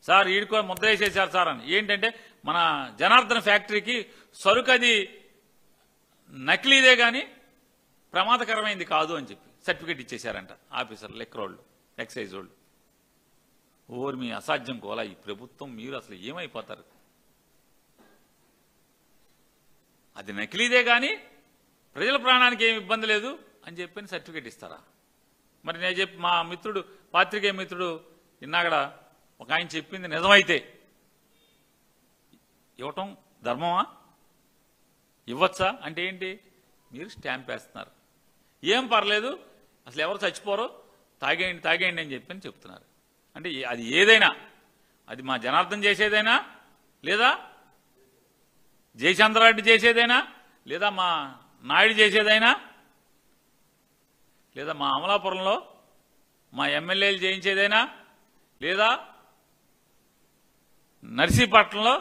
సార్ ఈడుకో ముద్ర వేసేసారు సార్ అని. ఏంటంటే మన జనార్దన్ ఫ్యాక్టరీకి సరుకు అది నకిలీదే కానీ ప్రమాదకరమైంది కాదు అని చెప్పి సర్టిఫికేట్ ఇచ్చేశారంట ఆఫీసర్లు, లెక్కరోళ్ళు, ఎక్సైజ్ వాళ్ళు. ఓరు మీ అసాధ్యం కోలా ఈ ప్రభుత్వం, మీరు అసలు ఏమైపోతారు? అది నకిలీదే కానీ ప్రజల ప్రాణానికి ఏమి ఇబ్బంది లేదు అని చెప్పి సర్టిఫికేట్ ఇస్తారా? మరి నేను చెప్పి మా మిత్రుడు పాత్రికేయ మిత్రుడు ఇన్నాగడ ఒక ఆయన చెప్పింది నిజమైతే ఇవ్వటం ధర్మమా? ఇవ్వచ్చా అంటే ఏంటి? మీరు స్టాంప్ వేస్తున్నారు, ఏం పర్లేదు అసలు ఎవరు చచ్చిపోరో, తాగేయండి అని చెప్పి చెప్తున్నారు. అంటే అది ఏదైనా, అది మా జనార్దన్ చేసేదైనా, లేదా జయచంద్రారెడ్డి చేసేదైనా, లేదా మా నాయుడు చేసేదైనా, లేదా మా అమలాపురంలో మా ఎమ్మెల్యేలు చేయించేదైనా, లేదా నర్సీపట్నంలో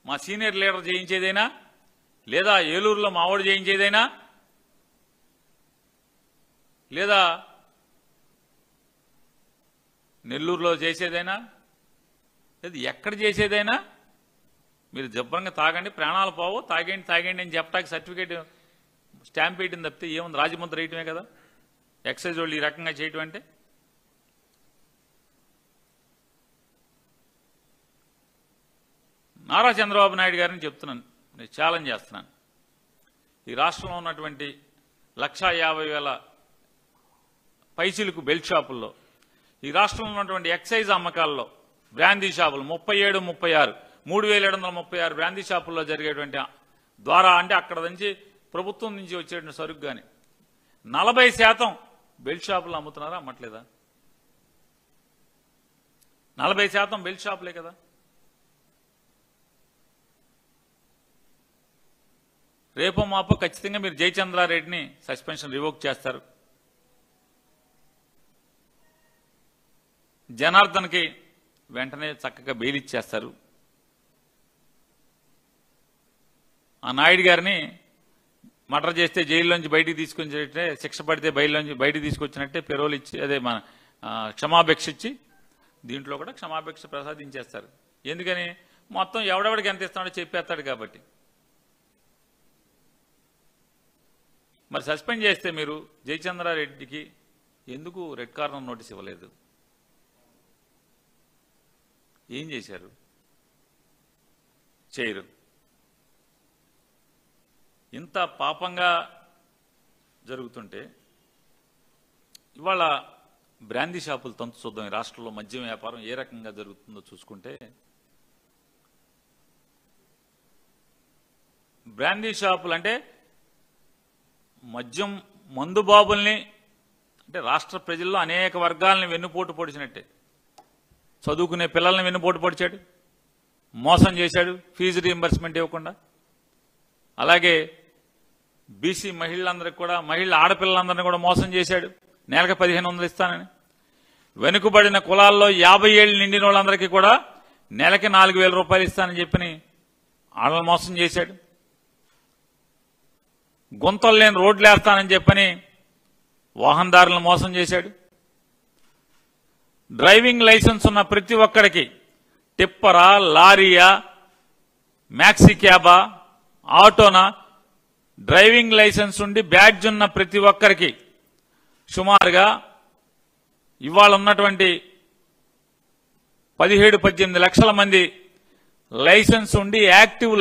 మా సీనియర్ లీడర్ చేయించేదైనా, లేదా ఏలూరులో మావాడు చేయించేదైనా, లేదా నెల్లూరులో చేసేదైనా, లేదా ఎక్కడ చేసేదైనా మీరు జబ్బరంగా తాగండి, ప్రాణాలు పోవు, తాగండి అని చెప్పడానికి సర్టిఫికేట్ స్టాంప్ వేయడం తప్పితే ఏముంది? రాజముద్ర వేయటమే కదా ఎక్సైజ్ వాళ్ళు ఈ రకంగా చేయటం అంటే. నారా చంద్రబాబు నాయుడు గారిని చెప్తున్నాను, నేను ఛాలెంజ్ చేస్తున్నాను. ఈ రాష్ట్రంలో ఉన్నటువంటి 1,50,000 పైసలకు బెల్ట్ షాపుల్లో, ఈ రాష్ట్రంలో ఉన్నటువంటి ఎక్సైజ్ అమ్మకాల్లో బ్రాందీ షాపులు 37, 36, 3,736 బ్రాందీ షాపుల్లో జరిగేటువంటి ద్వారా, అంటే అక్కడ నుంచి ప్రభుత్వం నుంచి వచ్చేటువంటి సరుకు కానీ 40% బెల్ట్ షాపులు అమ్ముతున్నారా? అమ్మట్లేదా? 40% బెల్ట్ షాపులే కదా. రేపో మాపో ఖచ్చితంగా మీరు జయచంద్రారెడ్డిని సస్పెన్షన్ రివోక్ చేస్తారు. జనార్దన్కి వెంటనే చక్కగా బెయిల్ ఇచ్చేస్తారు. ఆ నాయుడు గారిని మర్డర్ చేస్తే జైల్లోంచి బయటికి తీసుకొచ్చినట్టే, శిక్ష పడితే బయటికి తీసుకొచ్చినట్టే పెరోల్ ఇచ్చి, అదే మన క్షమాభిక్ష ఇచ్చి దీంట్లో కూడా క్షమాభిక్ష ప్రసాదించేస్తారు. ఎందుకని? మొత్తం ఎవడెవడికి ఎంత ఇస్తాడో చెప్పేస్తాడు కాబట్టి. మరి సస్పెండ్ చేస్తే మీరు జయచంద్రారెడ్డికి ఎందుకు రెడ్ కార్నర్ నోటీస్ ఇవ్వలేదు? ఏం చేశారు? చేయరు. ఇంత పాపంగా జరుగుతుంటే ఇవాళ బ్రాందీ షాపులు తంతు చూద్దాం. ఈ రాష్ట్రంలో మద్యం వ్యాపారం ఏ రకంగా జరుగుతుందో చూసుకుంటే, బ్రాందీ షాపులు అంటే మద్యం మందు బాబుల్ని అంటే రాష్ట్ర ప్రజల్లో అనేక వర్గాలని వెన్నుపోటు పొడిచినట్టే. చదువుకునే పిల్లల్ని వెన్నుపోటు పొడిచాడు, మోసం చేశాడు ఫీజు రీయింబర్స్మెంట్ ఇవ్వకుండా. అలాగే బీసీ మహిళలందరికీ కూడా ఆడపిల్లలందరినీ కూడా మోసం చేశాడు, నెలకు 1500 ఇస్తానని. వెనుకబడిన కులాల్లో 50 ఏళ్ళు నిండిన వాళ్ళందరికీ కూడా నెలకి 4000 రూపాయలు ఇస్తానని చెప్పని వాళ్ళని మోసం చేశాడు. గుంతలు లేని రోడ్లు వేస్తానని చెప్పని వాహనదారులను మోసం చేశాడు. డ్రైవింగ్ లైసెన్స్ ఉన్న ప్రతి ఒక్కడికి టిప్పరా, లారీయా, మ్యాక్సీ క్యాబా, ఆటోనా, డ్రైవింగ్ లైసెన్స్ ఉండి బ్యాడ్జ్ ఉన్న ప్రతి ఒక్కరికి సుమారుగా ఇవాళ ఉన్నటువంటి 17-18 లక్షల మంది లైసెన్స్ ఉండి యాక్టివ్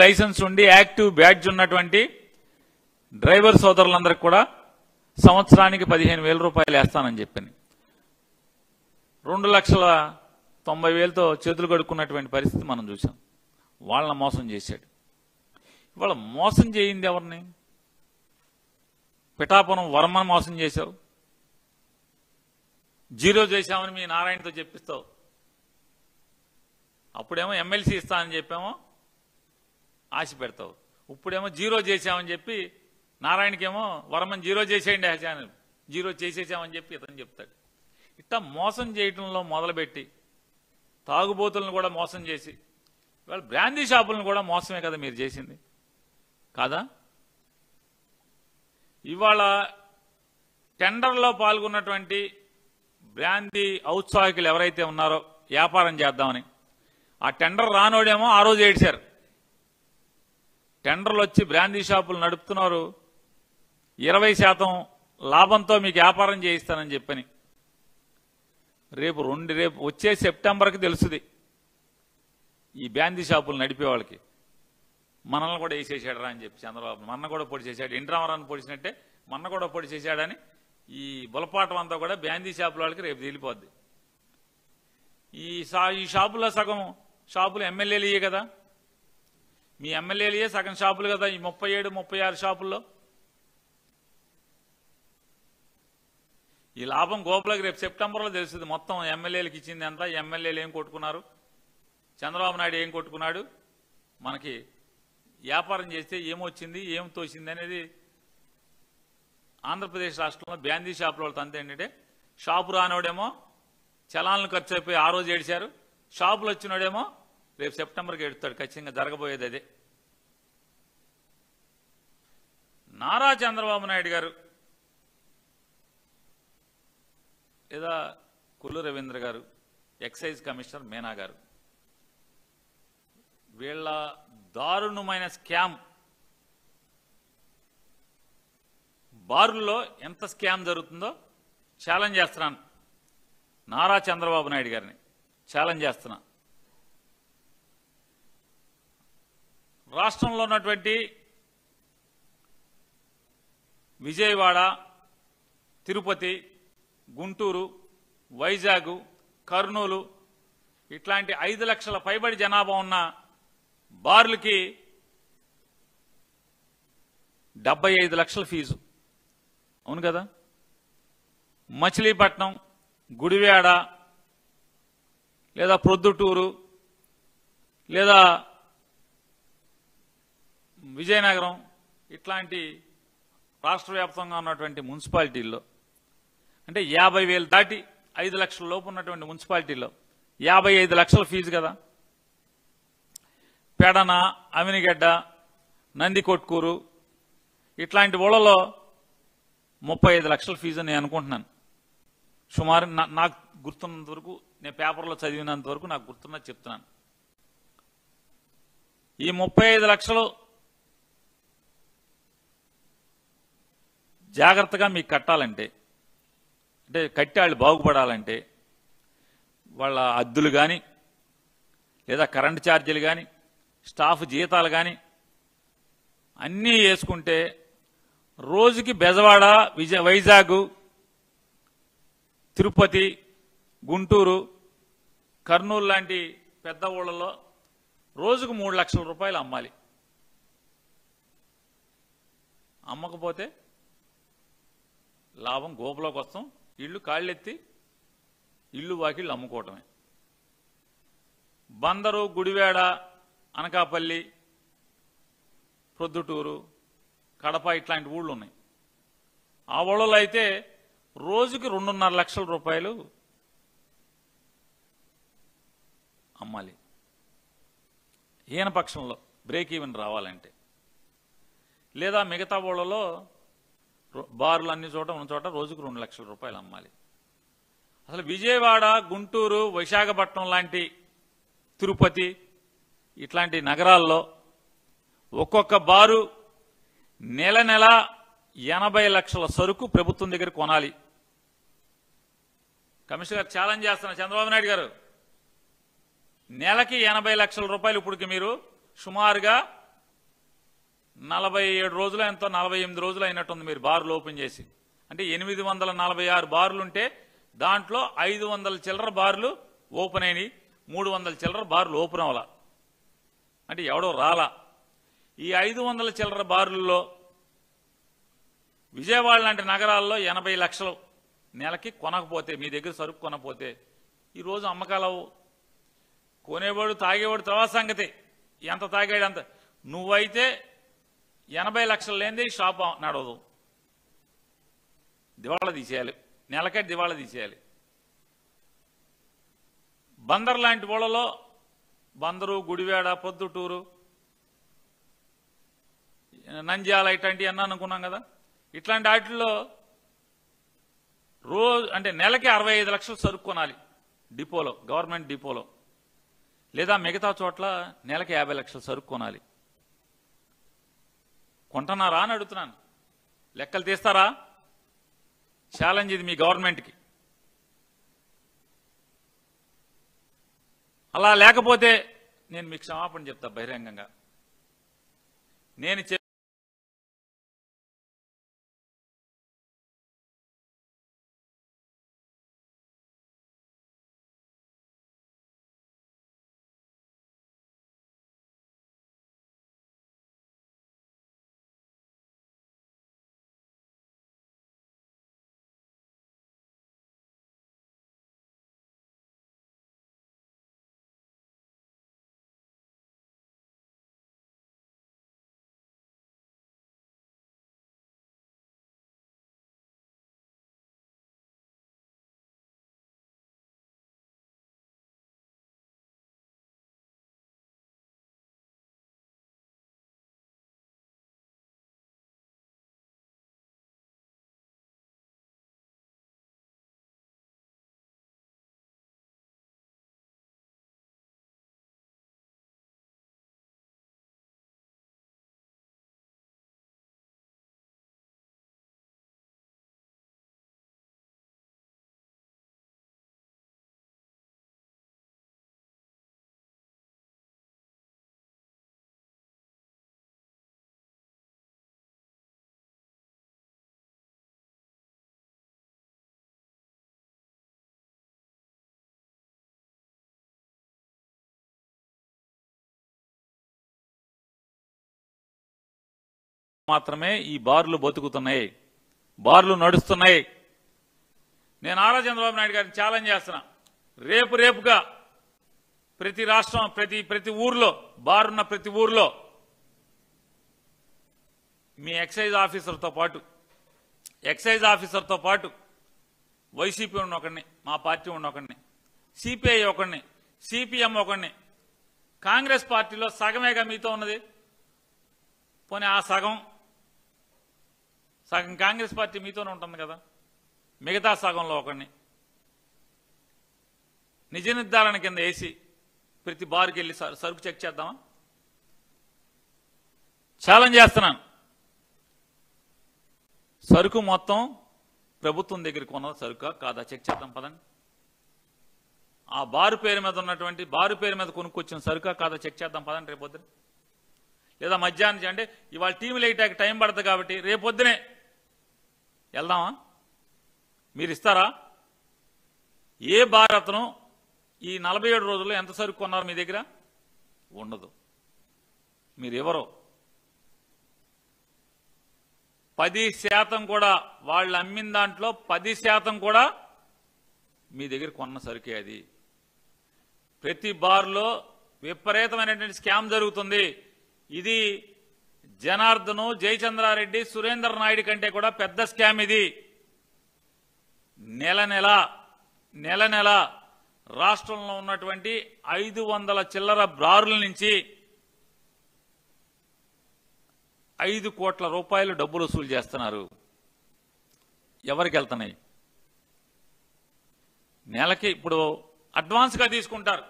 బ్యాడ్జ్ ఉన్నటువంటి డ్రైవర్ సోదరులందరికీ కూడా సంవత్సరానికి 15,000 రూపాయలు వేస్తానని చెప్పని 2,90,000తో చేతులు కడుక్కున్నటువంటి పరిస్థితి మనం చూసాం. వాళ్ళని మోసం చేశాడు. ఇవాళ మోసం చేయింది ఎవరిని? పిఠాపురం వర్మను మోసం చేశావు, జీరో చేశామని మీ నారాయణతో చెప్పిస్తావు. అప్పుడేమో ఎమ్మెల్సీ ఇస్తానని చెప్పామో ఆశ పెడతావు, ఇప్పుడేమో జీరో చేశామని చెప్పి నారాయణకేమో వర్మని జీరో చేసేయండి ఛానల్, జీరో చేసేసామని చెప్పి ఇతను చెప్తాడు. ఇట్లా మోసం చేయటంలో మొదలుపెట్టి తాగుబోతులను కూడా మోసం చేసి ఇవాళ బ్రాందీ షాపులను కూడా మోసమే కదా మీరు చేసింది కాదా? ఇవాళ టెండర్లో పాల్గొన్నటువంటి బ్రాందీ ఔత్సాహికులు ఎవరైతే ఉన్నారో వ్యాపారం చేద్దామని, ఆ టెండర్ రానోడేమో ఆ రోజు ఏడ్చారు. టెండర్లు వచ్చి బ్రాందీ షాపులు నడుపుతున్నారు, 20% లాభంతో మీకు వ్యాపారం చేయిస్తానని చెప్పని. రేపు వచ్చే సెప్టెంబర్కి తెలుస్తుంది ఈ బ్రాందీ షాపులు నడిపే వాళ్ళకి మనల్ని కూడా వేసేసాడు రా అని చెప్పి చంద్రబాబు మన్న కూడా పొడి చేశాడు, ఇంద్రావరాన్ని పొడిచినట్టే మన్న కూడా పొడి చేశాడని ఈ బులపాటం అంతా కూడా బ్రాందీ షాపుల వాళ్ళకి రేపు తెలిపోద్ది. ఈ షాపుల్లో సగం షాపులు ఎమ్మెల్యేలు కదా, మీ ఎమ్మెల్యేలు సగం షాపులు కదా ఈ 37-36 షాపుల్లో. ఈ లాభం గోపులకు రేపు సెప్టెంబర్లో తెలుస్తుంది. మొత్తం ఎమ్మెల్యేలకు ఇచ్చింది ఎంత, ఎమ్మెల్యేలు ఏం కొట్టుకున్నారు, చంద్రబాబు నాయుడు ఏం కొట్టుకున్నాడు, మనకి వ్యాపారం చేస్తే ఏమొచ్చింది ఏం తోసింది అనేది. ఆంధ్రప్రదేశ్ రాష్ట్రంలో బ్రాందీ షాపుల వాళ్ళతో అంతే ఏంటంటే షాపు రానోడేమో చలాన్లు ఖర్చు అయిపోయి ఆ రోజు ఏడిచారు, షాపులు వచ్చినోడేమో రేపు సెప్టెంబర్కి ఏడుస్తాడు. ఖచ్చితంగా జరగబోయేది అదే. నారా చంద్రబాబు నాయుడు గారు లేదా కొల్లు రవీంద్ర గారు, ఎక్సైజ్ కమిషనర్ మీనా గారు, వీళ్ళ దారుణమైన స్కామ్, బారుల్లో ఎంత స్కామ్ జరుగుతుందో ఛాలెంజ్ చేస్తున్నాను. నారా చంద్రబాబు నాయుడు గారిని ఛాలెంజ్ చేస్తున్నా. రాష్ట్రంలో ఉన్నటువంటి విజయవాడ, తిరుపతి, గుంటూరు, వైజాగ్, కర్నూలు ఇట్లాంటి 5 లక్షల పైబడి జనాభా ఉన్న బార్లకి 75 లక్షల ఫీజు. అవును కదా? మచిలీపట్నం, గుడివాడ లేదా ప్రొద్దుటూరు లేదా విజయనగరం ఇట్లాంటి రాష్ట్ర వ్యాప్తంగా ఉన్నటువంటి మున్సిపాలిటీల్లో అంటే 50,000 దాటి 5 లక్షల లోపు ఉన్నటువంటి మున్సిపాలిటీల్లో 55 లక్షల ఫీజు కదా. పెడన, అమినిగడ్డ, నందికొట్కూరు ఇట్లాంటి ఊళ్ళలో 35 లక్షల ఫీజు నేను అనుకుంటున్నాను. సుమారు నాకు గుర్తున్నంత వరకు, నేను పేపర్లో చదివినంత వరకు నాకు గుర్తున్నది చెప్తున్నాను. ఈ 35 లక్షలు జాగ్రత్తగా మీకు కట్టాలంటే, అంటే కట్టి వాళ్ళు బాగుపడాలంటే వాళ్ళ అద్దులు కానీ లేదా కరెంటు ఛార్జీలు కానీ స్టాఫ్ జీతాలు కానీ అన్నీ వేసుకుంటే రోజుకి బెజవాడ, వైజాగ్, తిరుపతి, గుంటూరు, కర్నూలు లాంటి పెద్ద ఊళ్ళలో రోజుకు 3 లక్షల రూపాయలు అమ్మాలి. అమ్మకపోతే లాభం గోపులోకి వస్తాం, ఇళ్ళు కాళ్ళెత్తి ఇళ్ళు వాకిళ్ళు అమ్ముకోవటమే. బందరు, గుడివాడ, అనకాపల్లి, ప్రొద్దుటూరు, కడప ఇట్లాంటి ఊళ్ళు ఉన్నాయి. ఆ ఊళ్ళలో అయితే రోజుకి 2.5 లక్షల రూపాయలు అమ్మాలి ఈయన పక్షంలో బ్రేక్ ఈవెన్ రావాలంటే. లేదా మిగతా ఊళ్ళలో బార్లు అన్ని చోట ఉన్న చోట రోజుకు 2 లక్షల రూపాయలు అమ్మాలి. అసలు విజయవాడ, గుంటూరు, విశాఖపట్నం లాంటి, తిరుపతి ఇట్లాంటి నగరాల్లో ఒక్కొక్క బారు నెల 80 లక్షల సరుకు ప్రభుత్వం దగ్గర కొనాలి. కమిషనర్ గారు ఛాలెంజ్ చేస్తున్న చంద్రబాబు నాయుడు గారు, నెలకి 80 లక్షల రూపాయలు ఇప్పటికి మీరు సుమారుగా 47 రోజులు ఎంతో 48 రోజులు అయినట్టుంది మీరు బార్లు ఓపెన్ చేసి. అంటే 846 బార్లుంటే దాంట్లో 500 చిల్లర బార్లు ఓపెన్ అయినాయి, 300 చిల్లర బార్లు ఓపెన్ అవ్వాల. అంటే ఎవడో రాలా. ఈ 500 చిల్లర బార్లలో విజయవాడ లాంటి నగరాల్లో 80 లక్షలు నెలకి కొనకపోతే, మీ దగ్గర సరుకు కొనకపోతే ఈరోజు అమ్మకాలు కొనేవాడు తాగేవాడు తర్వాత సంగతి, ఎంత తాగాడు అంత. నువ్వైతే 80 లక్షలు లేనిదే షాప్ నడవదు, దివాళా తీసేయాలి, నెలకే దివాళా తీసేయాలి. బందర్ లాంటి ఊళ్ళలో, బందరు, గుడివాడ, పొద్దుటూరు, నంద్యాల ఇట్లాంటివి అన్నా అనుకున్నాం కదా, ఇట్లాంటి వాటిల్లో అంటే నెలకి 65 లక్షలు సరుకు కొనాలి డిపోలో, గవర్నమెంట్ డిపోలో. లేదా మిగతా చోట్ల నెలకి 50 లక్షలు సరుకు కొనాలి. కొంటున్నారా అని అడుగుతున్నాను. లెక్కలు తీస్తారా? ఛాలెంజ్ ఇది మీ గవర్నమెంట్కి. అలా లేకపోతే నేను మీకు క్షమాపణ చెప్తా బహిరంగంగా. నేను మాత్రమే ఈ బార్లు బతుకుతున్నాయి, బార్లు నడుస్తున్నాయి. నేను నారా చంద్రబాబు నాయుడు గారిని ఛాలెంజ్ చేస్తున్నా. రేపుగా ప్రతి రాష్ట్రం, ప్రతి ఊర్లో, బారున్న ప్రతి ఊర్లో మీ ఎక్సైజ్ ఆఫీసర్తో పాటు వైసీపీ ఉన్న ఒకడిని, మా పార్టీ ఉన్న ఒకడిని, సిపిఐ ఒకడిని, సిపిఎం ఒకడిని, కాంగ్రెస్ పార్టీలో సగమేగా మీతో ఉన్నది. పోనీ ఆ సగం కాంగ్రెస్ పార్టీ మీతోనే ఉంటుంది కదా, మిగతా సగంలో ఒకడిని నిజ నిర్ధారణ కింద వేసి ప్రతి బార్కి వెళ్ళి సరుకు చెక్ చేద్దామా? ఛాలెంజ్ చేస్తున్నాను. సరుకు మొత్తం ప్రభుత్వం దగ్గరికి ఉన్న సరుకా కాదా చెక్ చేద్దాం పదండి. ఆ బారు పేరు మీద ఉన్నటువంటి, బారు పేరు మీద కొనుక్కొచ్చిన సరుకా కాదా చెక్ చేద్దాం పదండి రేపొద్దున. లేదా మధ్యాహ్నం, అంటే ఇవాళ టీవీలు వేయటానికి టైం పడుతుంది కాబట్టి రేపొద్దునే వెళ్దామా? మీరు ఇస్తారా? ఏ బార్ అతను ఈ 47 రోజుల్లో ఎంత సరుకు కొన్నారు మీ దగ్గర? ఉండదు. మీరు ఎవరో 10% కూడా వాళ్ళు అమ్మిన దాంట్లో 10% కూడా మీ దగ్గర కొన్న సరుకే అది. ప్రతి బార్లో విపరీతమైనటువంటి స్కామ్ జరుగుతుంది. ఇది జనార్దను, జయచంద్రారెడ్డి, సురేందర్ నాయుడు కంటే కూడా పెద్ద స్కామ్ ఇది. నెల నెల రాష్ట్రంలో ఉన్నటువంటి 500 చిల్లర బారుల నుంచి 5 కోట్ల రూపాయలు డబ్బులు వసూలు చేస్తున్నారు. ఎవరికి వెళ్తున్నాయి? నెలకి ఇప్పుడు అడ్వాన్స్గా తీసుకుంటారు.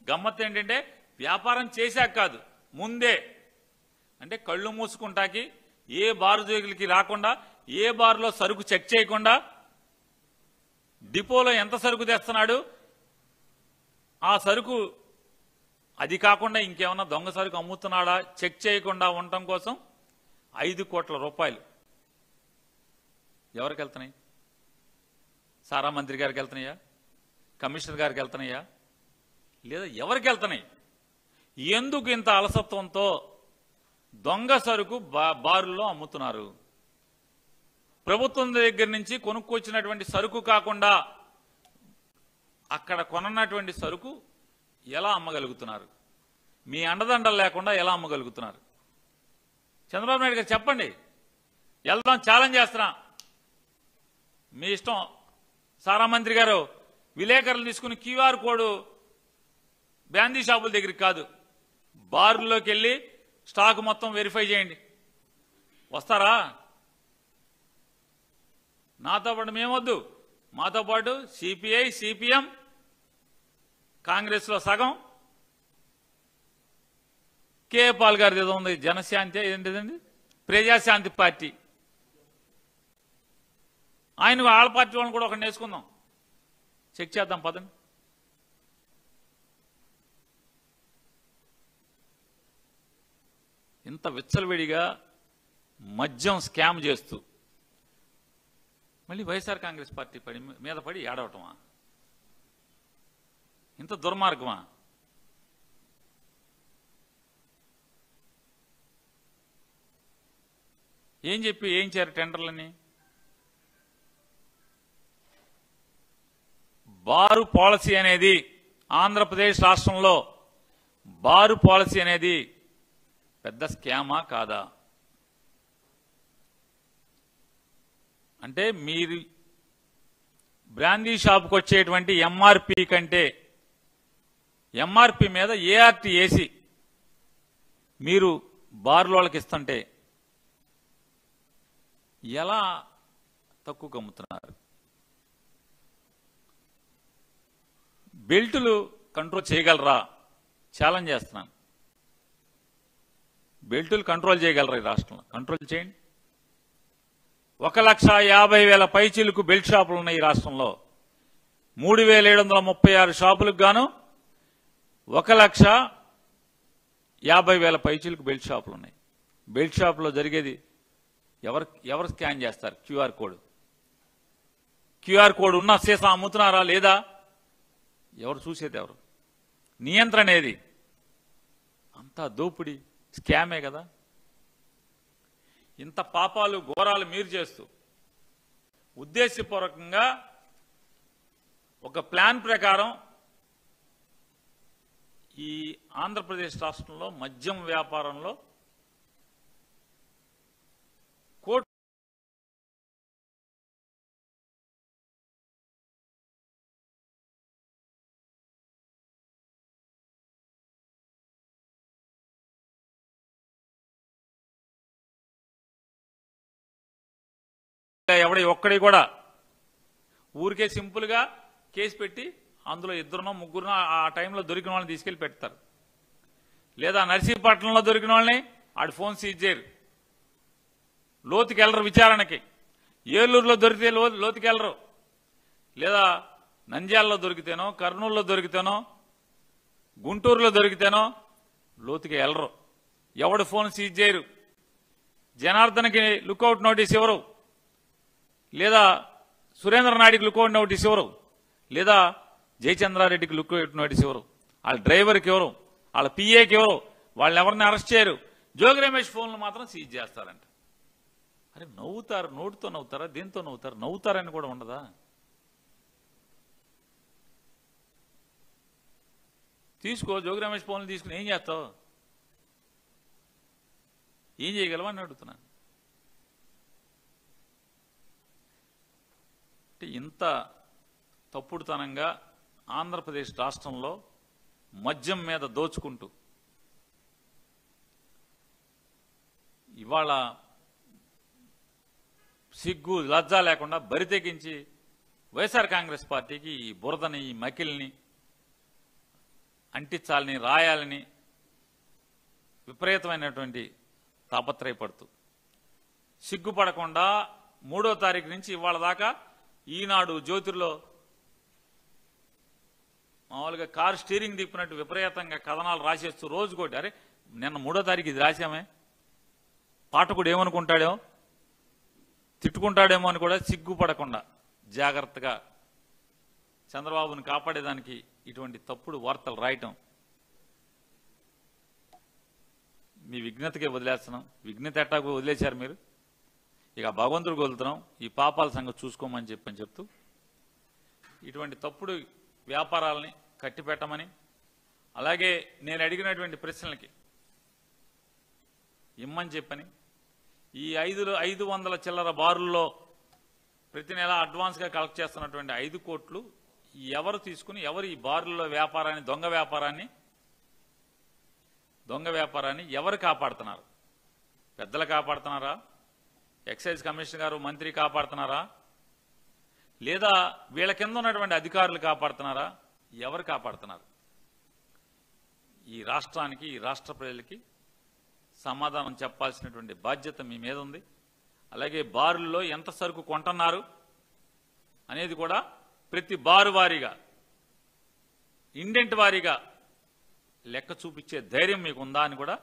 గమ్మత్తు ఏంటంటే వ్యాపారం చేశాక కాదు, ముందే. అంటే కళ్ళు మూసుకుంటాకి ఏ బారు జోగులకి రాకుండా, ఏ బారులో సరుకు చెక్ చేయకుండా, డిపోలో ఎంత సరుకు తెస్తున్నాడు ఆ సరుకు అది కాకుండా ఇంకేమన్నా దొంగ సరుకు అమ్ముతున్నాడా చెక్ చేయకుండా ఉండటం కోసం 5 కోట్ల రూపాయలు ఎవరికి వెళ్తున్నాయి? సారా మంత్రి గారికి వెళ్తున్నాయా? కమిషనర్ గారికి వెళ్తున్నాయా? లేదా ఎవరికి వెళ్తున్నాయి? ఎందుకు ఇంత అలసత్వంతో దొంగ సరుకు బారుల్లో అమ్ముతున్నారు? ప్రభుత్వం దగ్గర నుంచి కొనుక్కొచ్చినటువంటి సరుకు కాకుండా అక్కడ కొనన్నటువంటి సరుకు ఎలా అమ్మగలుగుతున్నారు? మీ అండదండలు లేకుండా ఎలా అమ్మగలుగుతున్నారు? చంద్రబాబు నాయుడు గారు చెప్పండి. వెళ్దాం, ఛాలెంజ్ చేస్తున్నా. మీ ఇష్టం. సారా మంత్రి గారు విలేకరులు తీసుకుని క్యూఆర్ కోడ్ బ్రాందీ షాపుల దగ్గరికి కాదు, బార్లోకి వెళ్ళి స్టాక్ మొత్తం వెరిఫై చేయండి. వస్తారా? నాతో పాటు మేమొద్దు, మాతో పాటు సిపిఐ, సిపిఎం, కాంగ్రెస్లో సగం, కే పాల్ గారిది ఏదో ఉంది, జనశాంతి ఏంటిదండి, ప్రజాశాంతి పార్టీ, ఆయన వాళ్ళ పార్టీ వాళ్ళని కూడా ఒకటి వేసుకుందాం, చెక్ చేద్దాం పదండి. ఇంత విచ్చలవిడిగా మద్యం స్కామ్ చేస్తూ మళ్ళీ వైఎస్ఆర్ కాంగ్రెస్ పార్టీ మీద పడి ఏడవటమా? ఇంత దుర్మార్గమా? ఏం చెప్పి ఏం చేయరు టెండర్లని? బారు పాలసీ అనేది ఆంధ్రప్రదేశ్ రాష్ట్రంలో బారు పాలసీ అనేది పెద్ద స్కామా కాదా? అంటే మీరు బ్రాందీ షాప్కి వచ్చేటువంటి ఎంఆర్పి కంటే ఎంఆర్పి మీద ఏఆర్టీ వేసి మీరు బార్లోళ్ళకి ఇస్తుంటే ఎలా తక్కువ అమ్ముతున్నారు? బెల్టులు కంట్రోల్ చేయగలరా? ఛాలెంజ్ చేస్తున్నాను. బెల్టులు కంట్రోల్ చేయగలరా? ఈ రాష్ట్రంలో కంట్రోల్ చేయండి. 1,50,000 పైచీలకు బెల్ట్ షాపులు ఉన్నాయి ఈ రాష్ట్రంలో. 3,736 షాపులకు గాను 1,50,000 పైచీలకు బెల్ట్ షాపులు ఉన్నాయి. బెల్ట్ షాపులో జరిగేది ఎవరు స్కాన్ చేస్తారు? QR code. క్యూఆర్ కోడ్ ఉన్న సీసా అమ్ముతున్నారా లేదా? ఎవరు చూసేది? ఎవరు? నియంత్రణ ఏది? అంతా దోపిడీ, స్కామే కదా. ఇంత పాపాలు ఘోరాలు మీరు చేస్తూ ఉద్దేశపూర్వకంగా ఒక ప్లాన్ ప్రకారం ఈ ఆంధ్రప్రదేశ్ రాష్ట్రంలో మద్యం వ్యాపారంలో కోర్టు ఎవడ ఒక్కడి కూడా ఊరికే సింపుల్ గా కేసు పెట్టి అందులో 2 3 ఆ టైంలో దొరికిన వాళ్ళని తీసుకెళ్లి పెడతారు. లేదా నర్సీపట్నంలో దొరికిన వాళ్ళని ఆడి ఫోన్ సీజ్ చేయరు, లోతుకెళ్లరు విచారణకి. ఏలూరులో దొరికితే లోతుకెళ్లరు. లేదా నంద్యాలలో దొరికితేనో, కర్నూలులో దొరికితేనో, గుంటూరులో దొరికితేనో లోతుకి వెళ్లరు. ఎవడు ఫోన్ సీజ్ చేయరు. జనార్దన్కి లుకౌట్ నోటీస్ ఇవ్వరు, లేదా సురేంద్ర నాయుడికి లుకౌట్ నోటీస్ ఇవ్వరు, లేదా జయచంద్రారెడ్డికి లుకౌట్ నోటీస్ ఇవ్వరు. వాళ్ళ డ్రైవర్కి ఎవరు, వాళ్ళ పిఏకి ఎవరు, వాళ్ళని ఎవరిని అరెస్ట్ చేయరు. జోగి రమేష్ ఫోన్లు మాత్రం సీజ్ చేస్తారంట. అరే నవ్వుతారు, నోటితో నవ్వుతారా, దేంతో నవ్వుతారు? నవ్వుతారని కూడా ఉండదా? తీసుకో, జోగి రమేష్ పవన్ తీసుకుని ఏం చేస్తావు? ఏం చేయగలవా అని అడుగుతున్నాను. అంటే ఇంత తప్పుడుతనంగా ఆంధ్రప్రదేశ్ రాష్ట్రంలో మద్యం మీద దోచుకుంటూ ఇవాళ సిగ్గు లజ్జా లేకుండా బరితెగించి వైఎస్ఆర్ కాంగ్రెస్ పార్టీకి ఈ బురదని, ఈ మకిల్ని అంటించాలని, రాయాలని విపరీతమైనటువంటి తాపత్రయపడుతూ సిగ్గుపడకుండా 3వ తారీఖు నుంచి ఇవాళ దాకా ఈనాడు జ్యోతిలో మామూలుగా కారు స్టీరింగ్ తిప్పినట్టు విపరీతంగా కథనాలు రాసేస్తూ రోజుకోటి. అరే నిన్న 3వ తారీఖు ఇది రాశామే, పాఠకుడు ఏమనుకుంటాడో, తిట్టుకుంటాడేమో అని కూడా సిగ్గుపడకుండా జాగ్రత్తగా చంద్రబాబుని కాపాడేదానికి ఇటువంటి తప్పుడు వార్తలు రాయటం మీ విఘ్నతకే వదిలేస్తున్నాం. విఘ్నత ఎట్టాకు వదిలేశారు మీరు, ఇక భగవంతుడికి వదులుతున్నాం, ఈ పాపాల సంగతి చూసుకోమని చెప్తూ ఇటువంటి తప్పుడు వ్యాపారాలని కట్టిపెట్టమని, అలాగే నేను అడిగినటువంటి ప్రశ్నలకి ఇమ్మని చెప్పని, ఈ 500 చిల్లర బారుల్లో ప్రతి నెల అడ్వాన్స్గా కలెక్ట్ చేస్తున్నటువంటి 5 కోట్లు ఎవరు తీసుకుని, ఎవరు ఈ బారుల్లో వ్యాపారాన్ని, దొంగ వ్యాపారాన్ని ఎవరు కాపాడుతున్నారు? పెద్దలు కాపాడుతున్నారా? ఎక్సైజ్ కమిషనర్ గారు, మంత్రి కాపాడుతున్నారా? లేదా వీళ్ళ కింద ఉన్నటువంటి అధికారులు కాపాడుతున్నారా? ఎవరు కాపాడుతున్నారు? ఈ రాష్ట్రానికి, ఈ రాష్ట్ర ప్రజలకి సమాధానం చెప్పాల్సినటువంటి బాధ్యత మీ మీద ఉంది. అలాగే బారుల్లో ఎంత సరుకు కొంటున్నారు అనేది కూడా ప్రతి బారు వారీగా, ఇండెంట్ వారీగా లెక్క చూపించే ధైర్యం మీకు ఉందా అని కూడా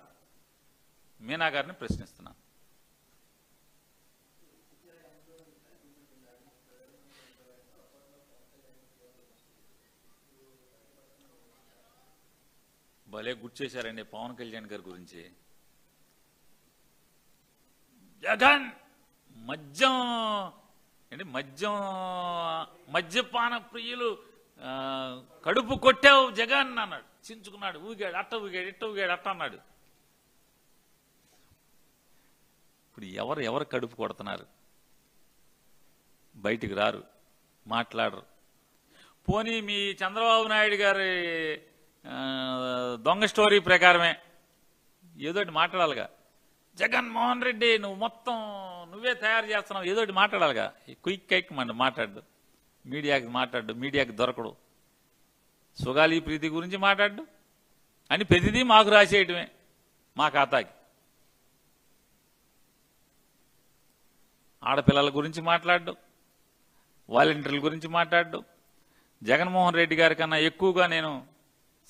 మీనా గారిని ప్రశ్నిస్తున్నాను. భలే గుర్తు చేశారండి పవన్ కళ్యాణ్ గారి గురించి. జగన్ మద్యపాన ప్రియులు కడుపు కొట్టావు జగన్ అన్నాడు. చించుకున్నాడు, ఊగాడు, అట్ట ఊగాడు, ఇట్ట ఊగాడు, అట్ట అన్నాడు. ఇప్పుడు ఎవరు కడుపు కొడుతున్నారు? బయటికి రారు, మాట్లాడరు. పోనీ మీ చంద్రబాబు నాయుడు గారి దొంగ స్టోరీ ప్రకారమే ఏదోటి మాట్లాడాలిగా. జగన్మోహన్ రెడ్డి నువ్వు మొత్తం నువ్వే తయారు చేస్తున్నావు, ఏదోటి మాట్లాడాలిగా. క్విక్ మాట్లాడు, మీడియాకి దొరకడు, సుగాలి ప్రీతి గురించి మాట్లాడు అని ప్రతిదీ మాకు రాసేయటమే మా ఖాతాకి. ఆడపిల్లల గురించి మాట్లాడు, వాలంటీర్ల గురించి మాట్లాడు, జగన్మోహన్ రెడ్డి గారి కన్నా ఎక్కువగా నేను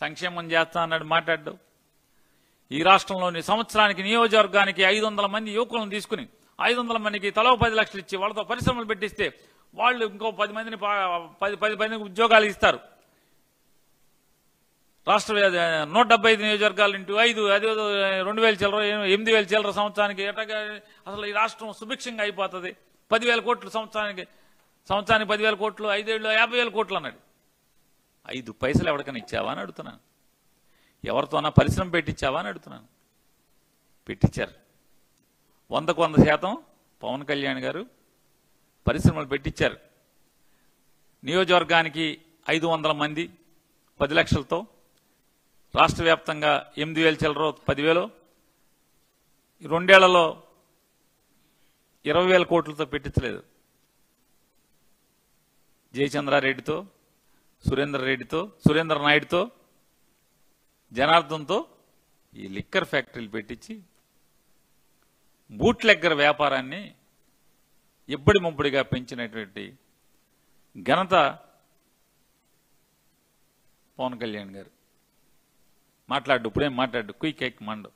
సంక్షేమం చేస్తా అన్నాడు మాట్లాడు. ఈ రాష్ట్రంలోని సంవత్సరానికి నియోజకవర్గానికి 500 మంది యువకులను తీసుకుని 500 మందికి తలో 10 లక్షలు ఇచ్చి వాళ్ళతో పరిశ్రమలు పెట్టిస్తే వాళ్ళు ఇంకో 10 మందిని 10 మందికి ఉద్యోగాలు ఇస్తారు. రాష్ట్ర 175 నియోజకవర్గాలు ఇంటూ 5, అదేదో 2000 చిల్లర 8000 చిల్లర సంవత్సరానికి. ఎట్టగా అసలు ఈ రాష్ట్రం సుభిక్షంగా అయిపోతుంది. 10,000 కోట్లు సంవత్సరానికి 10,000 కోట్లు, 5 ఏళ్ళు 50,000 కోట్లు అన్నాడు. 5 పైసలు ఎవరికైనా ఇచ్చావా అని అడుగుతున్నాను. ఎవరితోనా పరిశ్రమ పెట్టించావా అని అడుగుతున్నాను. పెట్టించారు. 100కు 100% పవన్ కళ్యాణ్ గారు పరిశ్రమలు పెట్టించారు. నియోజకవర్గానికి 500 మంది 10 లక్షలతో, రాష్ట్ర వ్యాప్తంగా 8,000 చిల్లర 10,000, 2 ఏళ్లలో 20,000 కోట్లతో పెట్టించలేదు. జయచంద్రారెడ్డితో, సురేంద్ర నాయుడుతో, జనార్దన్తో ఈ లిక్కర్ ఫ్యాక్టరీలు పెట్టించి బూట్ లెగ్గర్ వ్యాపారాన్ని ఇబ్బడి ముబ్బడిగా పెంచినటువంటి ఘనత పవన్ కళ్యాణ్ గారు. మాట్లాడు, ఇప్పుడేం మాట్లాడు, క్విక్ మండు.